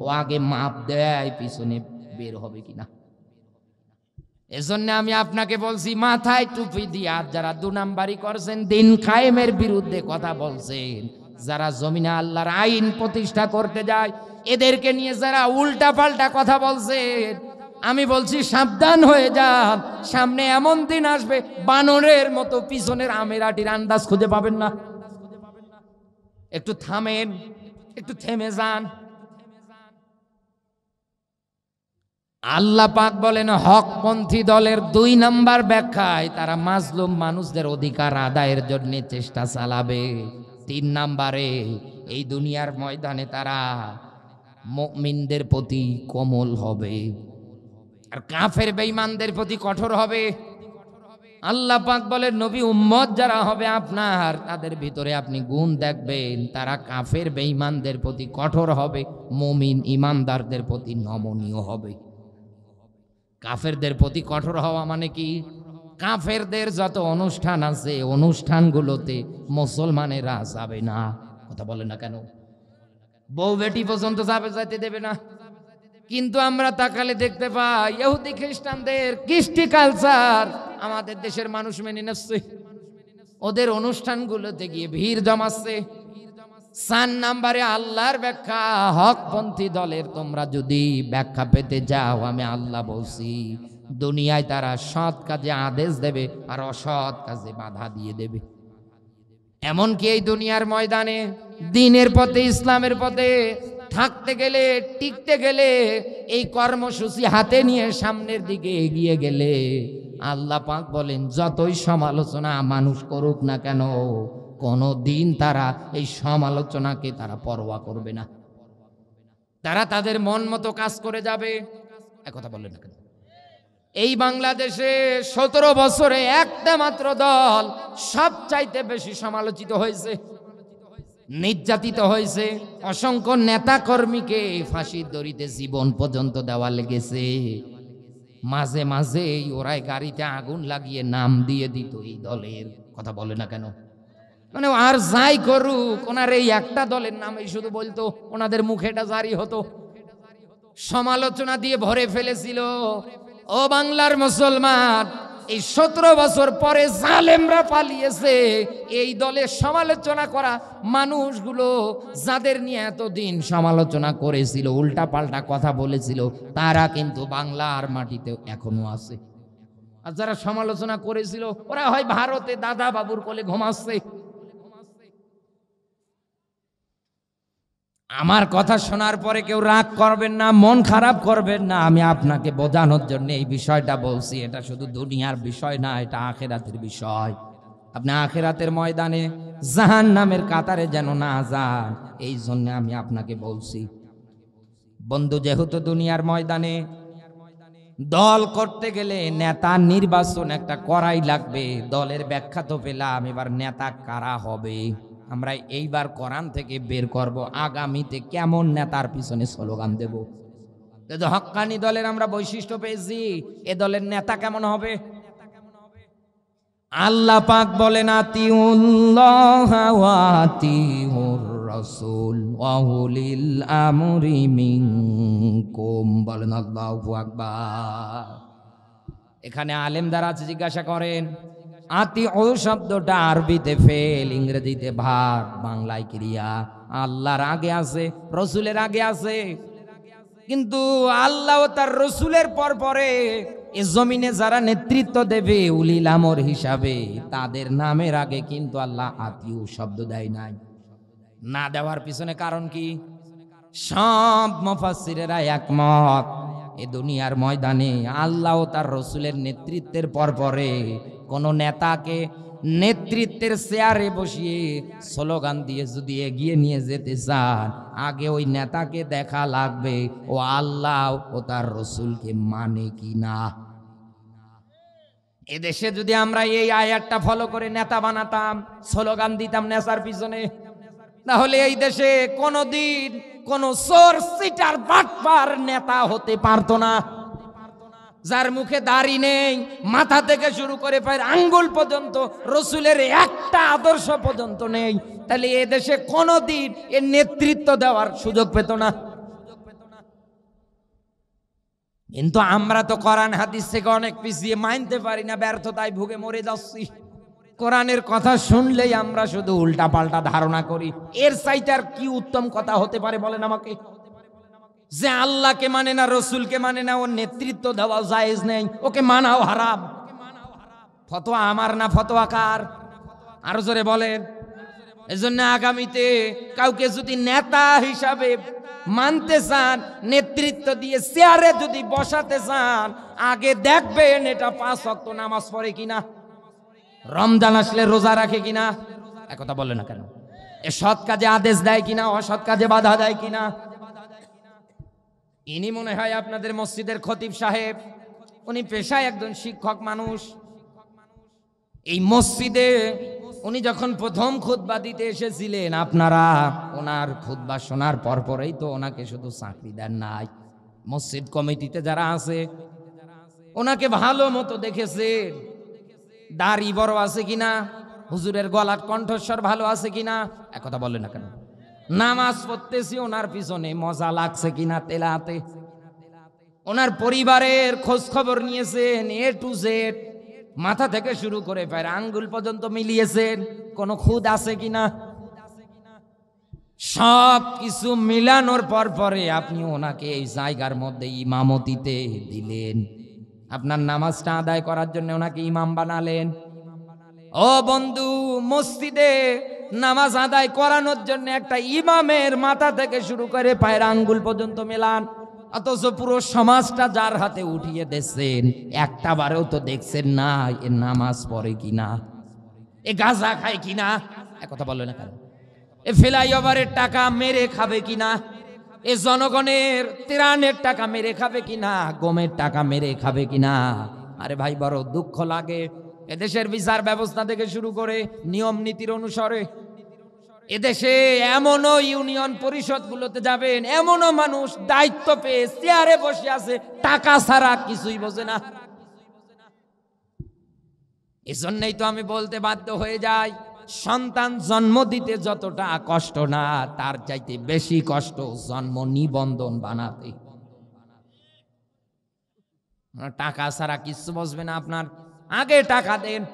ও আগে মাপ দেয় পিছনে বের হবে কিনা। এজন্য আমি আপনাকে বলছি, মাথায় টুপি দিয়ে আজ যারা 2 নাম্বারি করছেন, দিন কায়েমের বিরুদ্ধে কথা বলছেন, যারা জমিনে আল্লাহর আইন প্রতিষ্ঠা করতে যায়, এদেরকে নিয়ে যারা উল্টা পাল্টা কথা বলছেন, আমি বলছি সাবধান হয়ে যান। সামনে এমন দিন আসবে বানরের মতো পিছনের আমের আটির আন্দাজ খুঁজে পাবেন না। একটু থামেন, একটু থেমে যান। আল্লাহ পাক বলেন, হকপন্থী দলের 2 নাম্বার ব্যাখ্যায় তারা মাজলুম মানুষদের অধিকার আদায়ের জন্য চেষ্টা চালাবে। 3 নাম্বারে এই দুনিয়ার ময়দানে তারা মুমিনদের প্রতি কোমল হবে আর কাফের বেঈমানদের প্রতি কঠোর হবে। আল্লাহ পাক বলেন, নবী উম্মত যারা হবে আপনার, তাদের ভিতরে আপনি গুণ দেখবেন, তারা কাফের বেঈমানদের প্রতি কঠোর হবে, মুমিন ইমানদারদের প্রতি নমনীয় হবে। কাফেরদের প্রতি কঠোর হওয়া মানে কি? কাফেরদের যত অনুষ্ঠান আছে, অনুষ্ঠানগুলোতে মুসলমানেরা যাবে না। কথা বলে না কেন? বউ বেটি পর্যন্ত যাইতে দেবে না। কিন্তু আমরা তাকালে দেখতে পাই ইহুদি খ্রিস্টানদের কৃষ্টি কালচার আমাদের দেশের মানুষ মেনে নিচ্ছে, ওদের অনুষ্ঠানগুলোতে গিয়ে ভিড় জমাচ্ছে। 4 নাম্বারে আল্লাহর ব্যাখ্যা, হকপন্থী দলের তোমরা যদি ব্যাখ্যা পেতে যাও, আমি আল্লাহ বলছি, দুনিয়ায় তারা সৎ কাজে আদেশ দেবে আর অসৎ কাজে বাধা দিয়ে দেবে। এমনকি এই দুনিয়ার ময়দানে দ্বীনের পথে, ইসলামের পথে থাকতে গেলে, টিকতে গেলে, এই কর্মসূচি হাতে নিয়ে সামনের দিকে এগিয়ে গেলে আল্লাহ পাক বলেন, যতই সমালোচনা মানুষ করুক না কেন, কোনো দিন তারা এই সমালোচনাকে তারা পরোয়া করবে না। তারা তাদের মন মতো কাজ করে যাবে। একথা বললেন না কেন? এই বাংলাদেশে 17 বছরে একটা মাত্র দল সবচাইতে বেশি সমালোচিত হয়েছে, নির্যাতিত হয়েছে, অসংখ্য নেতা কর্মীকে ফাঁসির দড়িতে জীবন পর্যন্ত দেওয়া লেগেছে। মাঝে মাঝে ওরাই গাড়িতে আগুন লাগিয়ে নাম দিয়ে দিত এই দলের। কথা বলে না কেন? মানে আর যাই করুক, ওনার এই একটা দলের নামই শুধু বলতো, ওনাদের মুখে এটা জারি হতো। সমালোচনা দিয়ে ভরে ফেলেছিল। ও বাংলার মুসলমান, এই 17 বছর পরে জালেমরা পালিয়েছে। এই দলের সমালোচনা করা মানুষগুলো, যাদের নিয়ে এতদিন সমালোচনা করেছিল, উল্টা পাল্টা কথা বলেছিল, তারা কিন্তু বাংলার মাটিতে এখনো আছে। আর যারা সমালোচনা করেছিল, ওরা হয় ভারতে দাদা বাবুর কোলে ঘুমাচ্ছে। আমার কথা শোনার পরে কেউ রাগ করবেন না, মন খারাপ করবেন না। আমি আপনাকে বোঝানোর জন্য এই বিষয়টা বলছি। এটা শুধু দুনিয়ার বিষয় না, এটা আখিরাতের বিষয়। আপনি আখিরাতের ময়দানে জাহান্নামের কাতারে যেন না যান, এই জন্য আমি আপনাকে বলছি। বন্ধু, যেহেতু দুনিয়ার ময়দানে দল করতে গেলে নেতা নির্বাচন একটা করাই লাগবে। দলের ব্যাখ্যা তো পেলাম, এবার নেতা কারা হবে আমরা এইবার কোরআন থেকে বের করব। আগামীতে কেমন নেতার পিছনে স্লোগান দেব। যদি হক্কানি দলের আমরা বৈশিষ্ট্য পেয়েছি, এ দলের নেতা কেমন হবে? আল্লাহ পাক বলেন আতিউল্লাহ ওয়া আতিউর রাসূল ওয়া উলিল আমরি মিনকুম। বলেন আল্লাহু আকবার। এখানে আলেম দ্বারা জিজ্ঞাসা করেন, আতিউ শব্দটা আরবিতে ফেল, ইংরেজিতে ভার্ব, বাংলায় ক্রিয়া। আল্লাহর আগে আছে, রসুলের আগে আছে, কিন্তু আল্লাহ ও তার রসুলের পরে এ জমিনে যারা নেতৃত্ব দেবে উলিল আমর হিসাবে, তাদের নামের আগে কিন্তু আল্লাহ আতিউ শব্দ দেয় নাই। না দেওয়ার পিছনে কারণ কি? সব মুফাসসিরেরা একমত, এ দুনিয়ার ময়দানে আল্লাহ ও তার রসুলের নেতৃত্বের পরে কোন নেতাকে নেতৃত্বের চেয়ারে বসিয়ে স্লোগান দিয়ে যদি এগিয়ে নিয়ে যেতে চান, আগে ওই নেতাকে দেখা লাগবে ও আল্লাহ ও তার রসুলকে মানে কিনা। এদেশে যদি আমরা এই আয়াতটা ফলো করে নেতা বানাতাম, স্লোগান দিতাম নেতার পিছনে, তাহলে এই দেশে কোনদিন কোন চোর সিটার বাটপার নেতা হতে পারতো না। যার মুখে দাড়ি নেই, মাথা থেকে শুরু করে পায়ের আঙ্গুল পর্যন্ত রসুলের একটা আদর্শ পর্যন্ত নেই, তাহলে এ দেশে কোনদিন এর নেতৃত্ব দেওয়ার সুযোগ পেত না। কিন্তু আমরা তো কোরআন হাদিস থেকে অনেক পিছিয়ে, মানতে পারি না, ব্যর্থতায় ভুগে মরে যাচ্ছি। কোরআনের কথা শুনলেই আমরা শুধু উল্টা পাল্টা ধারণা করি। এর চাইতে আর কি উত্তম কথা হতে পারে বলেন আমাকে? যে আল্লাহকে মানে না, রসুলকে মানে না, ওর নেতৃত্ব দেওয়া জায়েজ নেই, ওকে মানাও হারাম। ফতোয়া আমার না, ফতোয়া কার? আরো জোরে বলেন। এজন্য আগামীতে কাউকে যদি নেতা হিসাবে মানতে চান, নেতৃত্ব দিয়ে চেয়ারে যদি বসাতে চান, আগে দেখবেন এটা 5 ওয়াক্ত নামাজ পড়ে কিনা, রমজান আসলে রোজা রাখে কিনা, একথা বলে না কেন, এ সৎ কাজে আদেশ দেয় কিনা, অসৎ কাজে বাধা দেয় কিনা। ইনি মনে হয় আপনাদের মসজিদের খতিব সাহেব, উনি পেশায় একজন শিক্ষক মানুষ। এই মসজিদে উনি যখন প্রথম খুতবা দিতে এসেছিলেন, আপনারা ওনার খুতবা শোনার পরেই তো ওনাকে শুধু চাকরি দেন নাই, মসজিদ কমিটিতে যারা আছে ওনাকে ভালো মতো দেখেছেন, দাড়ি বড় আছে কিনা, হুজুরের গলার কণ্ঠস্বর ভালো আছে কিনা, একথা বলে না কেন, নামাজ পড়তেছি ওনার পিছনে মজা লাগছে কিনা তেলাতে, ওনার পরিবারের খোঁজ খবর নিয়েছেন, এ টু জেড, মাথা থেকে শুরু করে পায়ের আঙ্গুল পর্যন্ত মিলিয়েছেন, কোনো খুদ আছে কিনা। সব কিছু মিলানোর পরে আপনি ওনাকে এই জায়গার মধ্যে ইমামতিতে দিলেন, আপনার নামাজটা আদায় করার জন্য ওনাকে ইমাম বানালেন। ও বন্ধু, মসজিদে নামাজ আদায় করানোর জন্য একটা ইমামের মাথা থেকে শুরু করে পায়ের আঙ্গুল পর্যন্ত মেলান, অথচ পুরো সমাজটা যার হাতে উঠিয়ে দিচ্ছেন, একটা বারেও তো দেখছেন না এ নামাজ পড়ে কিনা, এ গাঁজা খায় কিনা, একথা বললো না কেন, এ ফ্লাইওভারের টাকা মেরে খাবে কিনা, এ জনগণের ত্রাণের টাকা মেরে খাবে কিনা, গমের টাকা মেরে খাবে কিনা। আরে ভাই, বড় দুঃখ লাগে। এদেশের বিচার ব্যবস্থা থেকে শুরু করে নিয়ম নীতির অনুসারে এদেশে এমনও ইউনিয়ন পরিষদ গুলোতে যাবেন, এমনও মানুষ দায়িত্ব পেয়ে চেয়ারে বসে আছে, টাকা ছাড়া কিছুই বোঝে না। এজন্যই তো আমি বলতে বাধ্য হয়ে যাই, সন্তান জন্ম দিতে যতটা কষ্ট না, তার চাইতে বেশি কষ্ট জন্ম নিবন্ধন বানাতে। টাকা ছাড়া কিছু বুঝবে না আপনার, আগে টাকা দেন।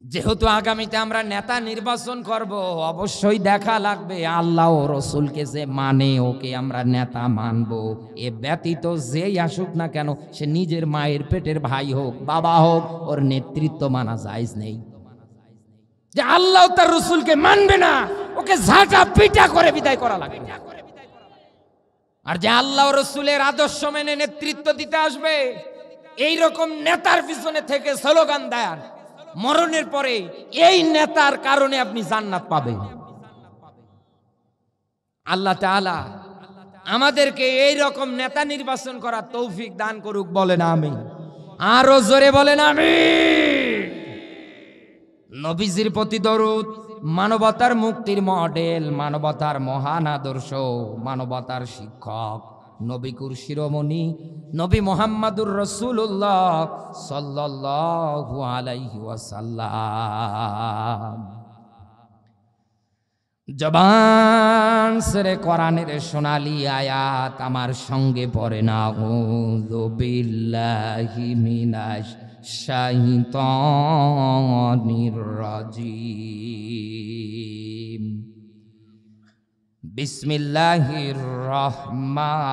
যেহেতু আগামীতে আমরা নেতা নির্বাচন করব, অবশ্যই দেখা লাগবে আল্লাহ ও রসুলকে যে মানে ওকে আমরা নেতা মানব। এ ব্যতীত যেই আসুক না কেন, সে নিজের মায়ের পেটের ভাই হোক, বাবা হোক, ওর নেতৃত্ব মানা জায়েজ নেই। যে আল্লাহ তার রসুলকে মানবে না, ওকে ঝাঁটা পিটা করে বিদায় করা লাগবে। আর যে আল্লাহ রসুলের আদর্শ মেনে নেতৃত্ব দিতে আসবে, এই রকম নেতার পিছনে থেকে স্লোগান দেন, মরণের পরে এই নেতার কারণে আপনি জান্নাত পাবেন। আল্লাহ তাআলা আমাদেরকে এই রকম নেতা নির্বাচন করার তৌফিক দান করুক, বলেন আমিন। আরো জোরে বলেন আমিন। নবীজির প্রতি দরুদ, মানবতার মুক্তির মডেল, মানবতার মহান আদর্শ, মানবতার শিক্ষক, নবীকুর শিরোমণি নবী মুহাম্মাদুর রাসূলুল্লাহ সাল্লাল্লাহু আলাইহি ওয়াসাল্লাম। জবান সেরে কোরআনের সোনালী আয়াত আমার সঙ্গে পড়ে না। আউযু বিল্লাহি মিনাশ শাইতানির রাজিম। বিসমিল্লাহির রহমানির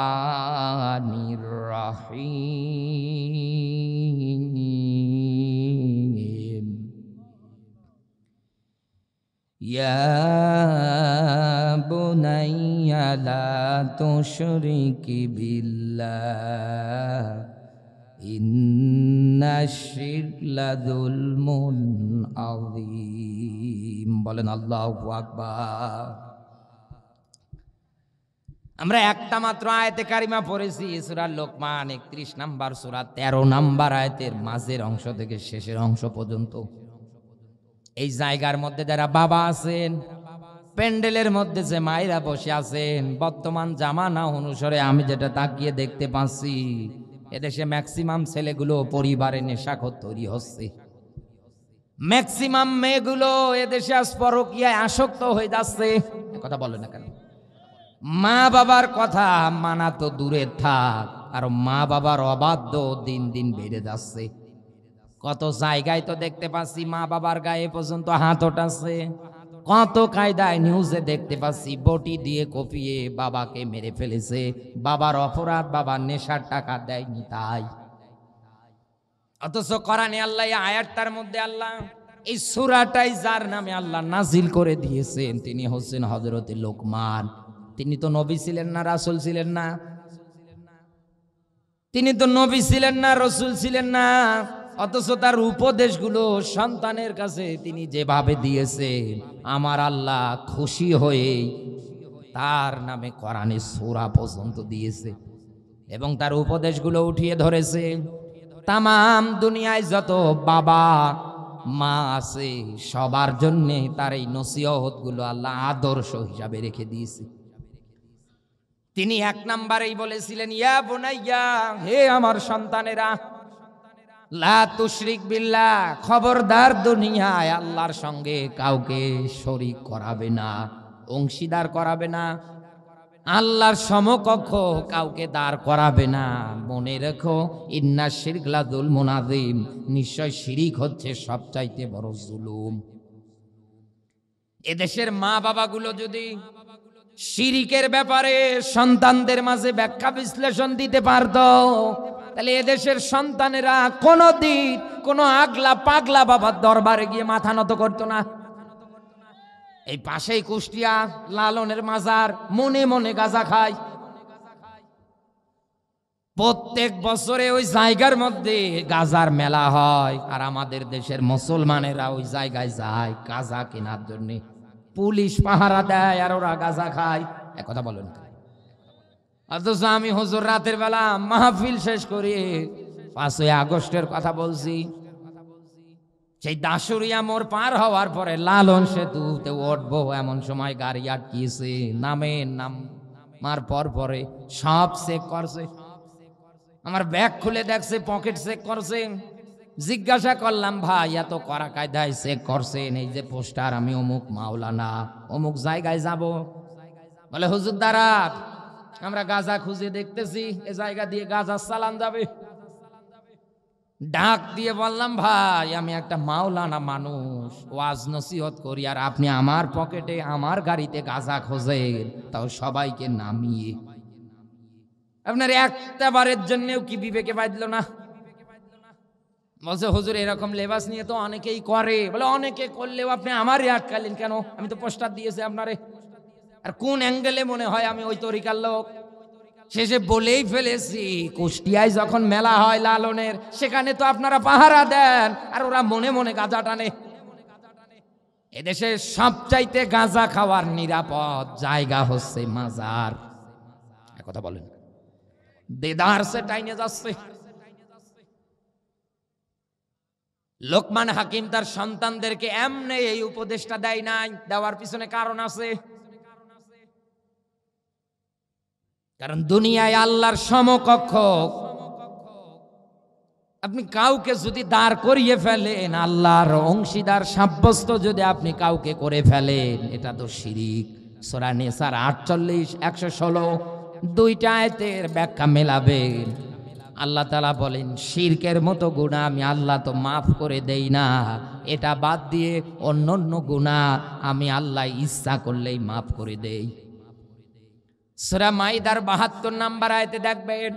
রহিম। ইয়া বুনাইয়া লা তুশরিকি বিল্লাহ ইন্নাশ শিরকা লাযুলমুন আযীম। বলেন আল্লাহু আকবার। আমরা একটা মাত্র আয়াতে কারিমা পড়েছি, সূরা লোকমান 31 নাম্বার সূরা 13 নাম্বার আয়াতের মাঝের অংশ থেকে শেষের অংশ পর্যন্ত। এই জায়গার মধ্যে যারা বাবা আছেন, প্যান্ডেলের মধ্যে যে মায়েরা বসে আছেন, বর্তমান জামানা অনুসারে আমি যেটা তাকিয়ে দেখতে পাচ্ছি, এদেশে ম্যাক্সিমাম ছেলেগুলো পরিবারে নেশাখোর তৈরি হচ্ছে। ম্যাক্সিমাম মেয়েগুলো এদেশে আজ পরকীয়ায় আসক্ত হয়ে যাচ্ছে। কথা বলে না কেন? মা বাবার কথা মানা তো দূরে থাক, আর মা বাবার অবাধ্য দিন দিন বেড়ে যাচ্ছে। কত জায়গায় তো দেখতে পাচ্ছি মা বাবার গায়ে পর্যন্ত হাত ওঠাচ্ছে। কত কায়দায় নিউজে দেখতে পাচ্ছি বটি দিয়ে কপিয়ে বাবাকে মেরে ফেলেছে। বাবার অপরাধ, বাবার নেশার টাকা দেয়নি তাই। অথচ কোরআনে আল্লাহ এই আয়াতটার মধ্যে আল্লাহ এই সূরাটাই যার নামে আল্লাহ নাজিল করে দিয়েছেন, তিনি হচ্ছেন হযরতে লোকমান। তিনি তো নবী ছিলেন না, রাসূল ছিলেন না। তিনি তো নবী ছিলেন না, রাসূল ছিলেন না। অথচ তার উপদেশগুলো সন্তানের কাছে তিনি যেভাবে দিয়েছে, আমার আল্লাহ খুশি হয়ে তার নামে কোরআনে সূরা পর্যন্ত দিয়েছে এবং তার উপদেশগুলো উঠিয়ে ধরেছে। তামাম দুনিয়ায় যত বাবা মা আছে সবার জন্য তার এই নসিহতগুলো আল্লাহ আদর্শ হিসাবে রেখে দিয়েছে। তিনি এক নম্বরেই বলেছিলেন, ইয়া বুনাইয়া, হে আমার সন্তানেরা, লা তুশরিক বিল্লাহ, খবরদার দুনিয়ায় আল্লাহর সঙ্গে কাউকে শরীক করাবে না, অংশীদার করাবে না, আল্লাহর সমকক্ষ কাউকে দাঁড় করাবে না। মনে রেখো, ইন্নাশ শিরকা লাযুলমুন আযীম, নিশ্চয় শিরিক হচ্ছে সবচাইতে বড় জুলুম। এদেশের মা বাবাগুলো যদি শিরিকের ব্যাপারে সন্তানদের মাঝে ব্যাখ্যা বিশ্লেষণ দিতে পারত, তাহলে এদেশের সন্তানেরা কোনোদিন কোনো আগলা পাগলা বাবার দরবারে গিয়ে মাথা নত করতো না। এই পাশেই কুষ্টিয়া লালনের মাজার, মনে মনে গাঁজা খায়। প্রত্যেক বছরে ওই জায়গার মধ্যে গাঁজার মেলা হয়, আর আমাদের দেশের মুসলমানেরা ওই জায়গায় যায় গাঁজা কেনার জন্য। পুলিশ পাহারা দেয় আর ওরা গাঁজা খায়। একথা বলেন। অথচ আমি হুজুর রাতের বেলা মাহফিল শেষ করে 5ই আগস্টের কথা বলছি। সেই দাসুরিয়া মোড় পার হওয়ার পরে লালন সেতুতে উঠবো, এমন সময় গাড়ি আটকিয়েছে। নাম মার পরে সব চেক করছে। আমার ব্যাগ খুলে দেখছে, পকেট চেক করছে। জিজ্ঞাসা করলাম, ভাই এত কড়া কায়দায় চেক করছেন? এই যে পোস্টার, আমি অমুক মাওলানা, অমুক জায়গায় যাব। বলে, হুজুর দ্বারা আমরা গাঁজা খুঁজে দেখতেছি, এ জায়গা দিয়ে গাঁজা চালান যাবে। ডাক দিয়ে বললাম, ভাই আমি একটা মাওলানা মানুষ, ওয়াজ নসিহত করি, আর আপনি আমার পকেটে আমার গাড়িতে গাঁজা খোঁজেন, তাও সবাইকে নামিয়ে। আপনার একটা বারের জন্যও কি বিবেকে বাঁধলো না? বলছে, হুজুর এরকম লেবাস নিয়ে তো অনেকেই করে। বলে, অনেকে করলেও আপনি আমারই আটকালেন কেন? আমি তো পোস্টার দিয়েছি আপনারে। আর কোন অ্যাঙ্গেলে মনে হয় আমি ওই তরিকার লোক? শেষে বলেই ফেলেছি, কুষ্টিয়ায় যখন মেলা হয় লালনের, সেখানে তো আপনারা পাহারা দেন আর ওরা মনে মনে গাঁজা টানে। এদেশে সবচাইতে গাঁজা খাওয়ার নিরাপদ জায়গা হচ্ছে মাজার। কথা বলেন, দেদারসে টাইনে যাচ্ছে। লোকমান হাকিম তার সন্তানদেরকে এমনি এই উপদেশটা দেয় নাই, দেওয়ার পিছনে কারণ আছে। কারণ দুনিয়ায় আল্লাহর সমকক্ষ আপনি কাউকে যদি দাঁড় করিয়ে ফেলেন, আল্লাহর অংশীদার সাব্যস্ত যদি আপনি কাউকে করে ফেলেন, এটা তো শিরিক। সূরা নিসার 48, 116 দুইটা আয়াতের ব্যাখ্যা মেলাবেন। আল্লাহ তাআলা বলেন, শিরকের মতো গুনাহ আমি আল্লাহ তো মাফ করে দেই না, এটা বাদ দিয়ে অন্যান্য গুনাহ আমি আল্লাহ ইচ্ছা করলেই মাফ করে দেই। সূরা মাইদার 72 নম্বর আয়াতে দেখবেন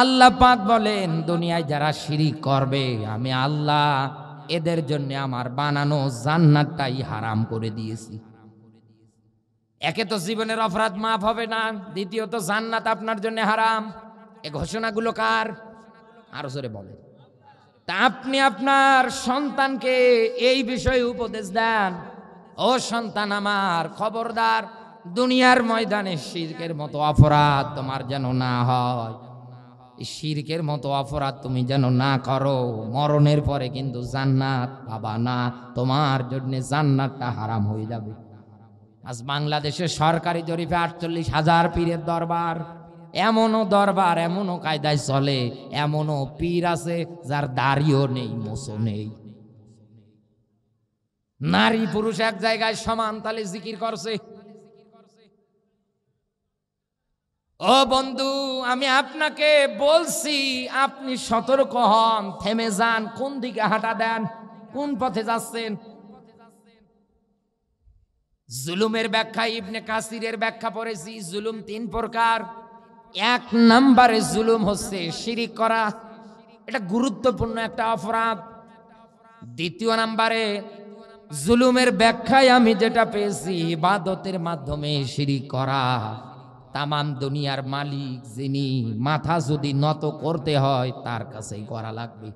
আল্লাহ পাক বলেন, দুনিয়ায় যারা শিরিক করবে আমি আল্লাহ এদের জন্য আমার বানানো জান্নাতটাই হারাম করে দিয়েছি। একে তো জীবনের অপরাধ মাফ হবে না, দ্বিতীয়ত জান্নাত আপনার জন্য হারাম। এ ঘোষণাগুলো কার? আরো জোরে বলেন। তা আপনি আপনার সন্তানকে এই বিষয়ে উপদেশ দেন, ও সন্তান আমার খবরদার, দুনিয়ার ময়দানে শিরকের মতো অপরাধ তোমার যেন না হয়। শিরকের মতো অপরাধ তুমি যেন না করো, মরণের পরে কিন্তু জান্নাত পাবা না, তোমার জন্য জান্নাতটা হারাম হয়ে যাবে। আজ বাংলাদেশের সরকারি জরিপে 48,000 পীরের দরবার। এমনও দরবার, এমনও কায়দায় চলে, এমনও পীর আছে যার দাড়িও নেই, মোছও নেই। নারী পুরুষ এক জায়গায় সমান তালে জিকির করছে। ও বন্ধু, আমি আপনাকে বলছি, আপনি সতর্ক হন, থেমে যান। কোন দিকে হাঁটা দেন, কোন পথে যাচ্ছেন? জুলুমের ব্যাখ্যা ইবনে কাসিরের ব্যাখ্যা পড়েছি। জুলুম 3 প্রকার। 1 নম্বরে জুলুম হচ্ছে শিরিক করা, এটা গুরুত্বপূর্ণ একটা অপরাধ। 2 নম্বরে জুলুমের ব্যাখ্যায় আমি যেটা পেয়েছি, ইবাদতের মাধ্যমে শিরিক করা। তামাম দুনিয়ার মালিক যিনি, মাথা যদি নত করতে হয় তার কাছেই করা লাগবে।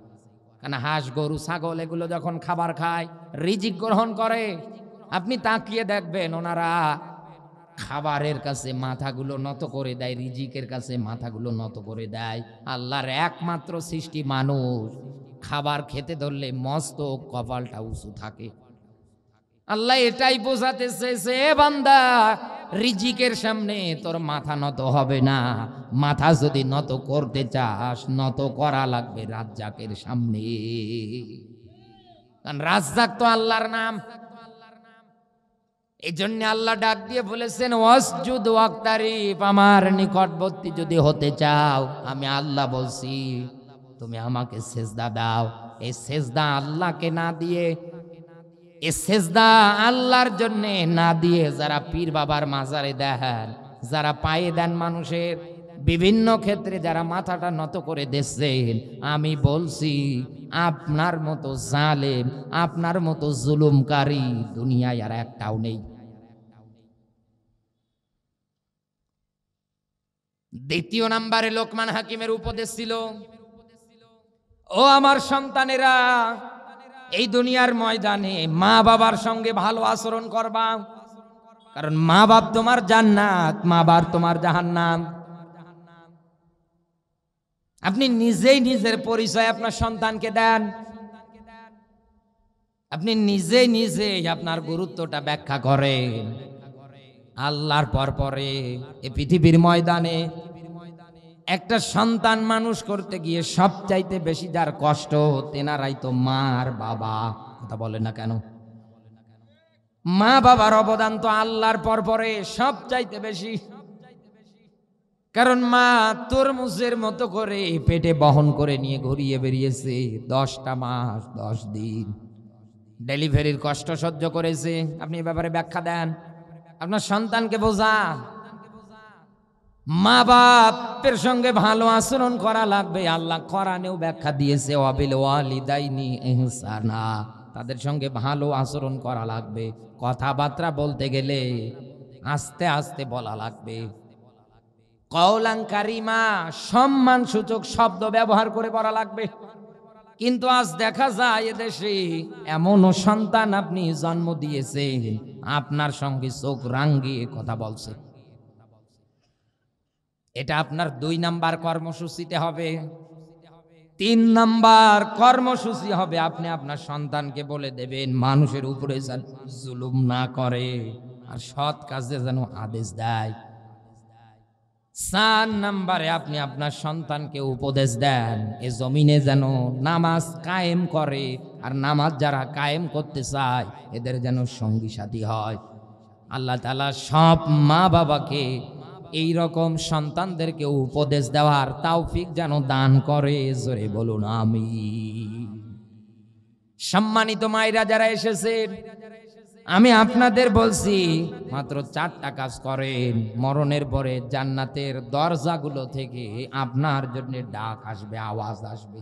কারণ হাঁস গরু ছাগল এগুলো যখন খাবার খায়, রিজিক গ্রহণ করে, আপনি তাকিয়ে দেখবেন ওনারা খাবারের কাছে মাথাগুলো নত করে দেয়, রিজিকের কাছে মাথাগুলো নত করে দেয়। আল্লাহর একমাত্র সৃষ্টি মানুষ, খাবার খেতে ধরলে মস্তক কপালটা উঁচু থাকে। আল্লাহ এটাই বোঝাতে চেয়েছে, বান্দা রিজিকের সামনে তোর মাথা নত হবে না। মাথা যদি নত করতে চাস, নত করা লাগবে রাজ্জাকের সামনে। কারণ রাজ্জাক তো আল্লাহর নাম। এই জন্য আল্লাহ ডাক দিয়ে বলেছেন, ওয়াসজুদ ওয়াক্তারিব, আমার নিকটবর্তী যদি হতে চাও, আমি আল্লাহ বলছি তুমি আমাকে সেজদা দাও। এই সেজদা আল্লাহকে না দিয়ে, এই সেজদা আল্লাহর জন্য না দিয়ে যারা পীর বাবার মাজারে দেন, যারা পায়ে দেন মানুষের, বিভিন্ন ক্ষেত্রে যারা মাথাটা নত করে দিচ্ছেন, আমি বলছি আপনার মতো জালেম, আপনার মতো জুলুমকারী দুনিয়ায় আর একটাও নেই। 2 নম্বরে লোকমান হাকিমের উপদেশ ছিল, ও আমার সন্তানেরা, এই দুনিয়ার ময়দানে মা বাবার সঙ্গে ভালো আচরণ করবা। কারণ মা বাপ তোমার জান্নাত, মা বাপ তোমার জাহান্নাম। আপনি নিজেই নিজের পরিচয় আপনার সন্তানকে দেন, আপনি নিজেই নিজেই আপনার গুরুত্বটা ব্যাখ্যা করেন। আল্লাহর পরে এই পৃথিবীর ময়দানে একটা সন্তান মানুষ করতে গিয়ে সবচাইতে বেশি যার কষ্ট, তেনারাই তো মার বাবা। কথা বলে না কেন? মা বাবার অবদান তো আল্লাহর পরে সবচাইতে বেশি। কারণ মা তরমুজের মতো করে পেটে বহন করে নিয়ে ঘুরিয়ে বেরিয়েছে 10টা মাস 10 দিন, ডেলিভারির কষ্ট সহ্য করেছে। আপনি এ ব্যাপারে ব্যাখ্যা দেন, আপনার সন্তানকে বোঝান। মা বাপের সঙ্গে ভালো আচরণ করা লাগবে। আল্লাহ কোরআনেও ব্যাখ্যা দিয়েছে, ওয়াবিল ওয়ালিদাইনি ইহসানা, তাদের সঙ্গে ভালো আচরণ করা লাগবে। কথাবার্তা বলতে গেলে আস্তে আস্তে বলা লাগবে। কওলান কারিমা, সম্মানসূচক শব্দ ব্যবহার করে বলা লাগবে। কিন্তু আজ দেখা যায় এদেশে এমনও সন্তান আপনি জন্ম দিয়েছেন, আপনার সঙ্গে চোখ রাঙ্গিয়ে কথা বলছে। এটা আপনার 2 নাম্বার কর্মসূচিতে হবে। 3 নাম্বার কর্মসূচি হবে, আপনি আপনার সন্তানকে বলে দেবেন মানুষের উপরে যেন জুলুম না করে আর সৎ কাজে যেন আদেশ দেয়। 4 নাম্বারে আপনি আপনার সন্তানকে উপদেশ দেন এ জমিনে যেন নামাজ কায়েম করে, আর নামাজ যারা কায়েম করতে চায় এদের যেন সঙ্গী সাথী হয়। আল্লাহ তাআলা সব মা বাবাকে এই রকম সন্তানদেরকে উপদেশ দেওয়ার তৌফিক যেন দান করে, জোরে বলুন আমিন। সম্মানিত মায়েরা যারা এসেছেন, আমি আপনাদের বলছি মাত্র 4টা কাজ করেন, মরণের পরে জান্নাতের দরজাগুলো থেকে আপনার জন্য ডাক আসবে, আওয়াজ আসবে।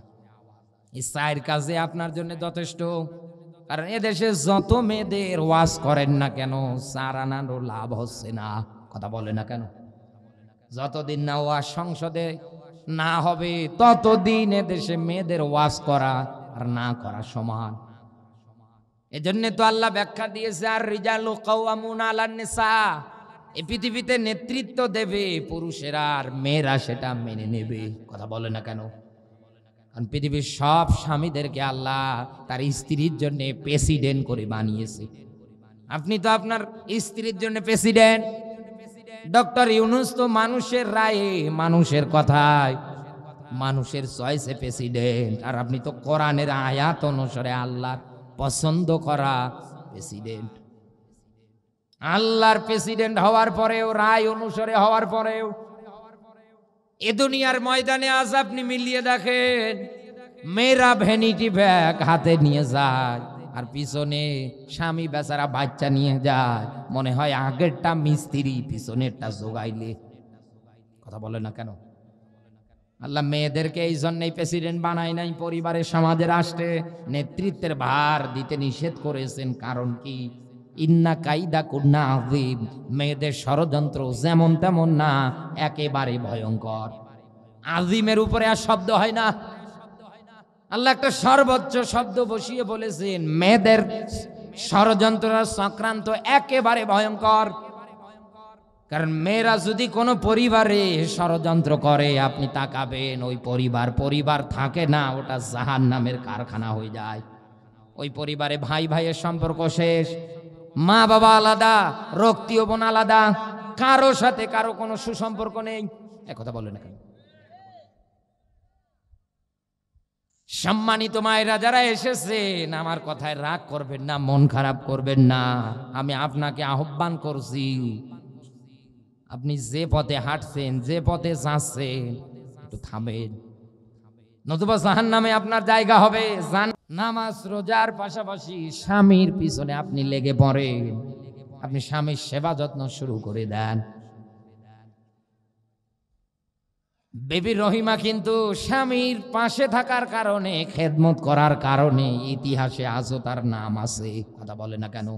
এই 4 কাজে আপনার জন্য যথেষ্ট। কারণ এদেশে যত মেয়েদের ওয়াজ করেন না কেন, 4 আনারও লাভ হচ্ছে না। কথা বলে না কেন? যতদিন না ওয়াজ সংসদে না হবে ততদিন এদেশে মেয়েদের ওয়াজ করা আর না করা সমান। এজন্য তো আল্লাহ ব্যাখ্যা দিয়েছে, আর রিজালু কাওয়ামুনা আলান নিসা, এই পৃথিবীতে নেতৃত্ব দেবে পুরুষেরা, আর মেয়েরা সেটা মেনে নেবে। কথা বলে না কেন? কারণ পৃথিবীর সব স্বামীদেরকে আল্লাহ তার স্ত্রীর জন্য প্রেসিডেন্ট করে বানিয়েছে। আপনি তো আপনার স্ত্রীর জন্য প্রেসিডেন্ট। ডক্টর ইউনূস তো মানুষের রায়ে, মানুষের কথায়, মানুষের চয়েসে প্রেসিডেন্ট। আর আপনি তো কোরআনের আয়াত অনুসারে আল্লাহর পছন্দ করা প্রেসিডেন্ট। আল্লাহর প্রেসিডেন্ট হওয়ার পরেও, রায় অনুসারে হওয়ার পরেও, এ দুনিয়ার ময়দানে আজ আপনি মিলিয়ে দেখেন, মেয়েরা ভ্যানিটি ব্যাগ হাতে নিয়ে যায় আর পিছনে স্বামী বেচারা বাচ্চা নিয়ে যায়। মনে হয় আগেরটা মিস্ত্রি, পিছনেরটা জোগাইলে। কথা বলে না কেন? আল্লাহ মেয়েদেরকে এই জন্যই প্রেসিডেন্ট বানায় নাই, পরিবারের, সমাজের, রাষ্ট্রে নেতৃত্বের ভার দিতে নিষেধ করেছেন। কারণ কি? ইন্না কাইদা কুন্না আযীম, মেয়েদের ষড়যন্ত্র যেমন তেমন না, একেবারে ভয়ঙ্কর। আজিমের উপরে আর শব্দ হয় না। আল্লাহ একটা সর্বোচ্চ শব্দ বসিয়ে বলেছেন, মেয়েদের ষড়যন্ত্র চক্রান্ত একেবারে ভয়ঙ্কর। কারণ মেয়েরা যদি কোনো পরিবারে ষড়যন্ত্র করে, আপনি তাকাবেন ওই পরিবার থাকে না, ওটা জাহান্নামের কারখানা হয়ে যায়। ওই পরিবারে ভাই ভাইয়ের সম্পর্ক শেষ, মা বাবা আলাদা, রক্তীয় বোন আলাদা, কারো সাথে কারো কোনো সুসম্পর্ক নেই। একথা বলে না কেন? সম্মানিত মায়েরা যারা এসেছেন, আমার কথায় রাগ করবেন না, মন খারাপ করবেন না। আমি আপনাকে আহ্বান করছি, আপনি যে পথে হাঁটছেন, যে পথে যাচ্ছেন, একটু থামেন, নতুবা জাহান্নামে আপনার জায়গা হবে। নামাজ রোজার পাশাপাশি স্বামীর পিছনে আপনি লেগে পড়েন, আপনি স্বামীর সেবা যত্ন শুরু করে দেন। বেবি রহিমা কিন্তু স্বামীর পাশে থাকার কারণে, খেদমত করার কারণে ইতিহাসে আজও তার নাম আছে। কথা বলে না কেন?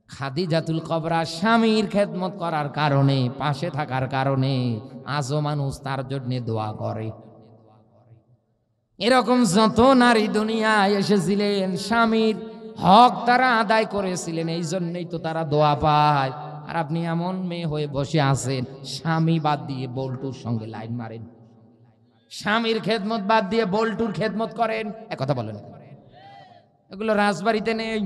খাদিজাতুল কুবরা স্বামীর খেদমত করার কারণে, পাশে থাকার কারণে আজও মানুষ তার জন্য দোয়া করে। এরকম যত নারী দুনিয়ায় এসেছিলেন, স্বামীর হক তারা আদায় করেছিলেন, এই জন্যই তো তারা দোয়া পায়। আর আপনি এমন মেয়ে হয়ে বসে আছেন, স্বামী বাদ দিয়ে বল্টুর সঙ্গে লাইন মারেন, স্বামীর খেদমত বাদ দিয়ে বল্টুর খেদমত করেন। একথা বলেন, এগুলো রাজবাড়িতে নেই।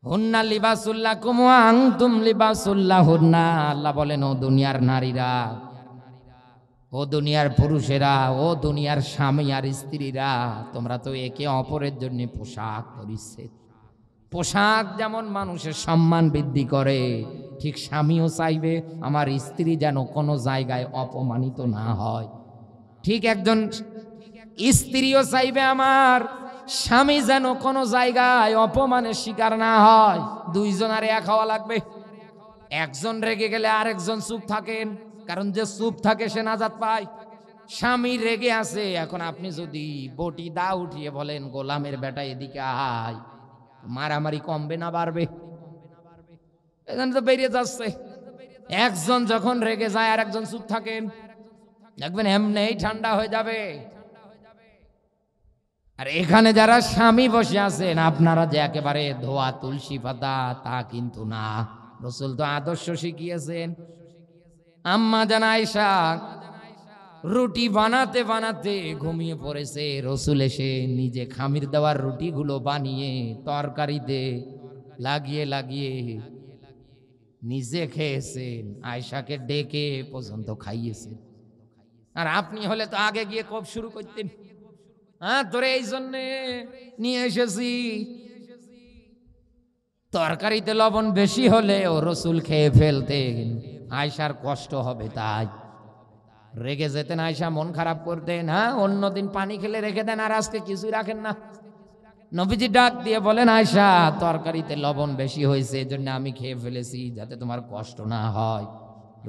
হুন্না লিবাসুল্লাকুম ওয়া আনতুম লিবাসুল্লাহুন্না, আল্লাহ বলেন, ও দুনিয়ার নারীরা, ও দুনিয়ার পুরুষেরা, ও দুনিয়ার স্বামী আর স্ত্রীরা, তোমরা তো একে অপরের জন্য পোশাক পরিচ্ছেদ। পোশাক যেমন মানুষের সম্মান বৃদ্ধি করে, ঠিক স্বামীও চাইবে আমার স্ত্রী যেন কোনো জায়গায় অপমানিত না হয়। ঠিক একজন স্ত্রীও চাইবে আমার স্বামী যেন কোনো জায়গায় অপমানের শিকার না হয়। দুইজনের এক হওয়া লাগবে। একজন রেগে গেলে আরেকজন চুপ থাকেন, কারণ যে চুপ থাকে সে নাজাত পায়। স্বামী রেগে আছে, এখন আপনি যদি বটি দা উঠিয়ে বলেন গোলামের বেটা এদিকে আয়, মারামারি কমবে না বাড়বে? এখানে তো বেরিয়ে যাচ্ছে। একজন যখন রেগে যায় আর একজন চুপ থাকেন, দেখবেন এমনিই ঠান্ডা হয়ে যাবে। আর এখানে যারা স্বামী বসে আছেন, আপনারা যে একেবারে ধোয়া তুলসী পাতা তা কিন্তু না। রাসূল তো আদর্শ শিখিয়েছেন। আম্মা জান আয়েশা রুটি বানাতে বানাতে ঘুমিয়ে পড়েছে, রাসূল এসে নিজে খামির দেওয়ার রুটিগুলো বানিয়ে তরকারিতে লাগিয়ে লাগিয়ে নিজে খেয়েছেন, আয়েশাকে ডেকে পর্যন্ত খাইয়েছেন। আর আপনি হলে তো আগে গিয়ে কব শুরু করতেন, হ্যাঁ তোরে এই জন্যে নিয়ে এসেছি। তরকারিতে লবণ বেশি হলে ও রাসূল খেয়ে ফেলতেন, আয়েশার কষ্ট হবে তাই রেগে যেতেন, আয়েশা মন খারাপ করতেন। হ্যাঁ অন্যদিন পানি খেলে রেখে দেন, আর আজকে কিছুই রাখেন না। নবীজি ডাক দিয়ে বলেন, আয়েশা তরকারিতে লবণ বেশি হয়েছে, এই জন্য আমি খেয়ে ফেলেছি, যাতে তোমার কষ্ট না হয়।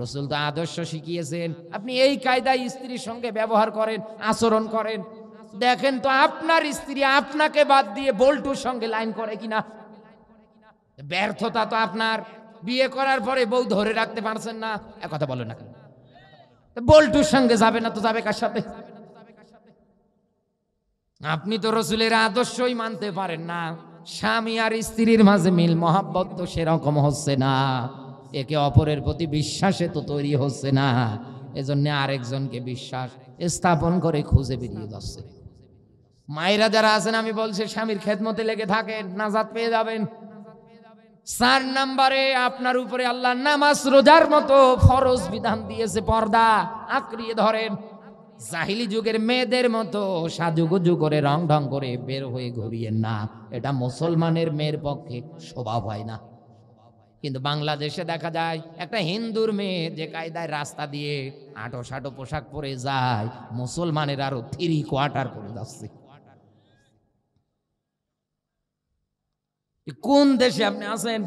রাসূল তো আদর্শ শিখিয়েছেন। আপনি এই কায়দায় স্ত্রীর সঙ্গে ব্যবহার করেন, আচরণ করেন, দেখেন তো আপনার স্ত্রী আপনাকে বাদ দিয়ে বল্টুর সঙ্গে লাইন করে কিনা। ব্যর্থতা তো আপনার, বিয়ে করার পরে বউ ধরে রাখতে পারছেন না, কথা বলো না কেন? বল্টুর সঙ্গে যাবে না তো যাবে কার সাথে? আপনি তো রাসূলের আদর্শই মানতে পারেন না। স্বামী আর স্ত্রীর মাঝে মিল মহাব্বত তো সেরকম হচ্ছে না, একে অপরের প্রতি বিশ্বাসে তো তৈরি হচ্ছে না। এজন্য আরেকজনকে বিশ্বাস স্থাপন করে খুঁজে বেরিয়ে যাচ্ছে। মায়েরা যারা আছেন আমি বলছি, স্বামীর খেদমতে লেগে থাকেন, নাজাত পেয়ে যাবেন। 4 নম্বরে আপনার উপরে আল্লাহ নামাজ রোজার মতো ফরজ বিধান দিয়েছে, পর্দা আঁকড়িয়ে ধরেন। জাহিলি যুগের মেয়েদের মতো সাজুগুজু করে রং ঢং করে বের হয়ে ঘুরিয়েন না, এটা মুসলমানের মেয়ের পক্ষে শোভা হয় না। কিন্তু বাংলাদেশে দেখা যায় একটা হিন্দুর মেয়ে যে কায়দায় রাস্তা দিয়ে আটো সাটো পোশাক পরে যায়, মুসলমানের আরো 3/4 পরে যাচ্ছে। কোন দেশে আপনি আছেন?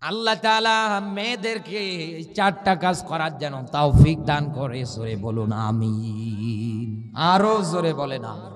আল্লাহ তাআলা মেয়েদেরকে 4টা কাজ করার যেন তৌফিক দান করে। জোরে বলুন আমিন, আরো জোরে বলেন আমিন।